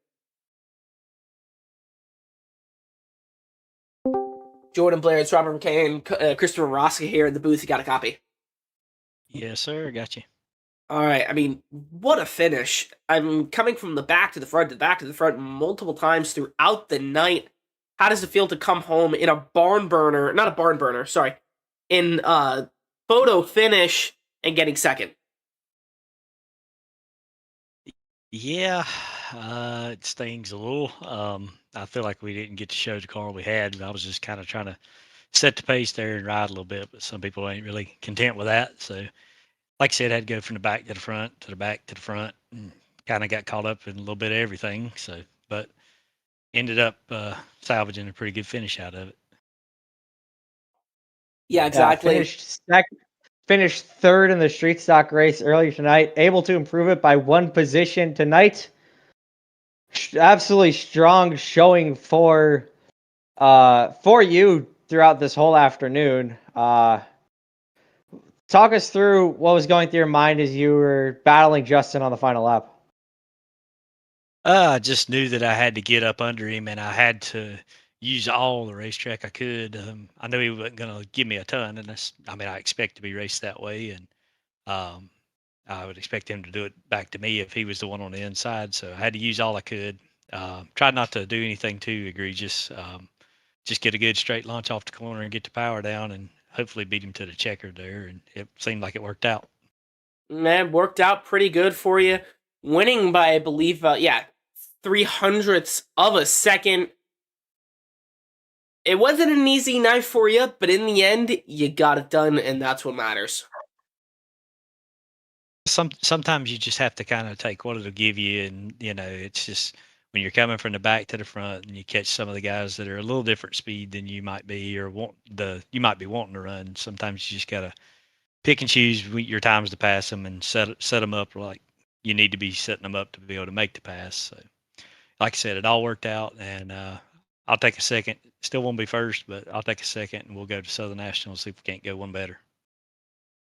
Speaker 3: Jordan Blair, it's Robert McKay and Christopher Rosca here in the booth. You got a copy?
Speaker 5: Yes, sir. Got you.
Speaker 3: All right. I mean, what a finish. I'm coming from the back to the front, to the back to the front multiple times throughout the night. How does it feel to come home in a barn burner, not a barn burner, sorry, in a photo finish and getting second?
Speaker 5: Yeah, it stings a little. I feel like we didn't get to show the car we had. I was just kind of trying to set the pace there and ride a little bit, but some people ain't really content with that. So, like I said, I had to go from the back to the front, to the back to the front, and kind of got caught up in a little bit of everything. So, but ended up salvaging a pretty good finish out of it.
Speaker 3: Yeah, exactly.
Speaker 2: Finished third in the street stock race earlier tonight, able to improve it by 1 position tonight. Absolutely strong showing for you throughout this whole afternoon. Talk us through what was going through your mind as you were battling Justin on the final lap.
Speaker 5: I just knew that I had to get up under him, and I had to use all the racetrack I could. I knew he wasn't going to give me a ton, and I expect to be raced that way, and I would expect him to do it back to me if he was the one on the inside. So I had to use all I could. Tried not to do anything too egregious. Just get a good straight launch off the corner and get the power down, and hopefully beat him to the checker there. And it seemed like it worked out.
Speaker 3: Man, worked out pretty good for you. Winning by, I believe, 0.03 of a second. It wasn't an easy night for you, but in the end, you got it done, and that's what matters.
Speaker 5: Sometimes you just have to kind of take what it'll give you, and it's just when you're coming from the back to the front and you catch some of the guys that are a little different speed than you might be or you might be wanting to run. Sometimes you just gotta pick and choose your times to pass them and set them up like you need to be setting them up to be able to make the pass. So, like I said, it all worked out, and I'll take a second. Still won't be first, but I'll take a second, and we'll go to Southern National and see if we can't go one better.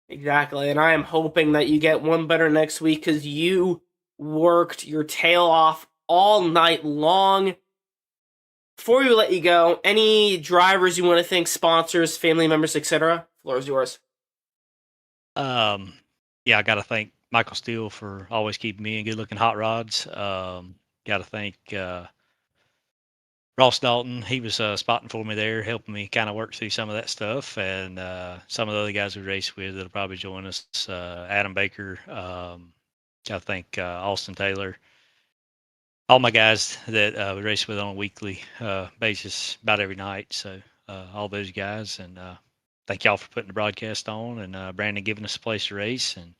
Speaker 3: Exactly, and I am hoping that you get one better next week because you worked your tail off all night long. Before we let you go, any drivers you want to thank, sponsors, family members, etc.? Floor is yours.
Speaker 5: Yeah, I got to thank Michael Steele for always keeping me in good-looking hot rods. Got to thank Ross Dalton. He was spotting for me there, helping me kind of work through some of that stuff. And some of the other guys we raced with that'll probably join us, Adam Baker. Got to thank Austin Taylor. All my guys that we race with on a weekly basis about every night. So all those guys. And thank y'all for putting the broadcast on, and Brandon giving us a place to race. And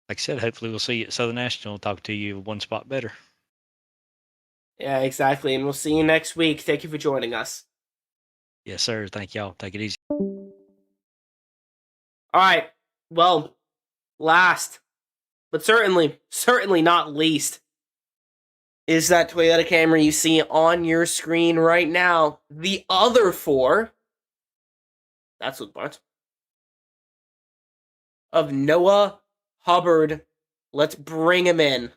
Speaker 5: like I said, hopefully we'll see you at Southern National. Talk to you one spot better.
Speaker 3: Yeah, exactly. And we'll see you next week. Thank you for joining us.
Speaker 5: Yes, sir. Thank y'all. Take it easy.
Speaker 3: All right. Well, last, but certainly not least, is that Toyota Camry you see on your screen right now. The other 4, that's what part, of Noah Hubbard. Let's bring him in.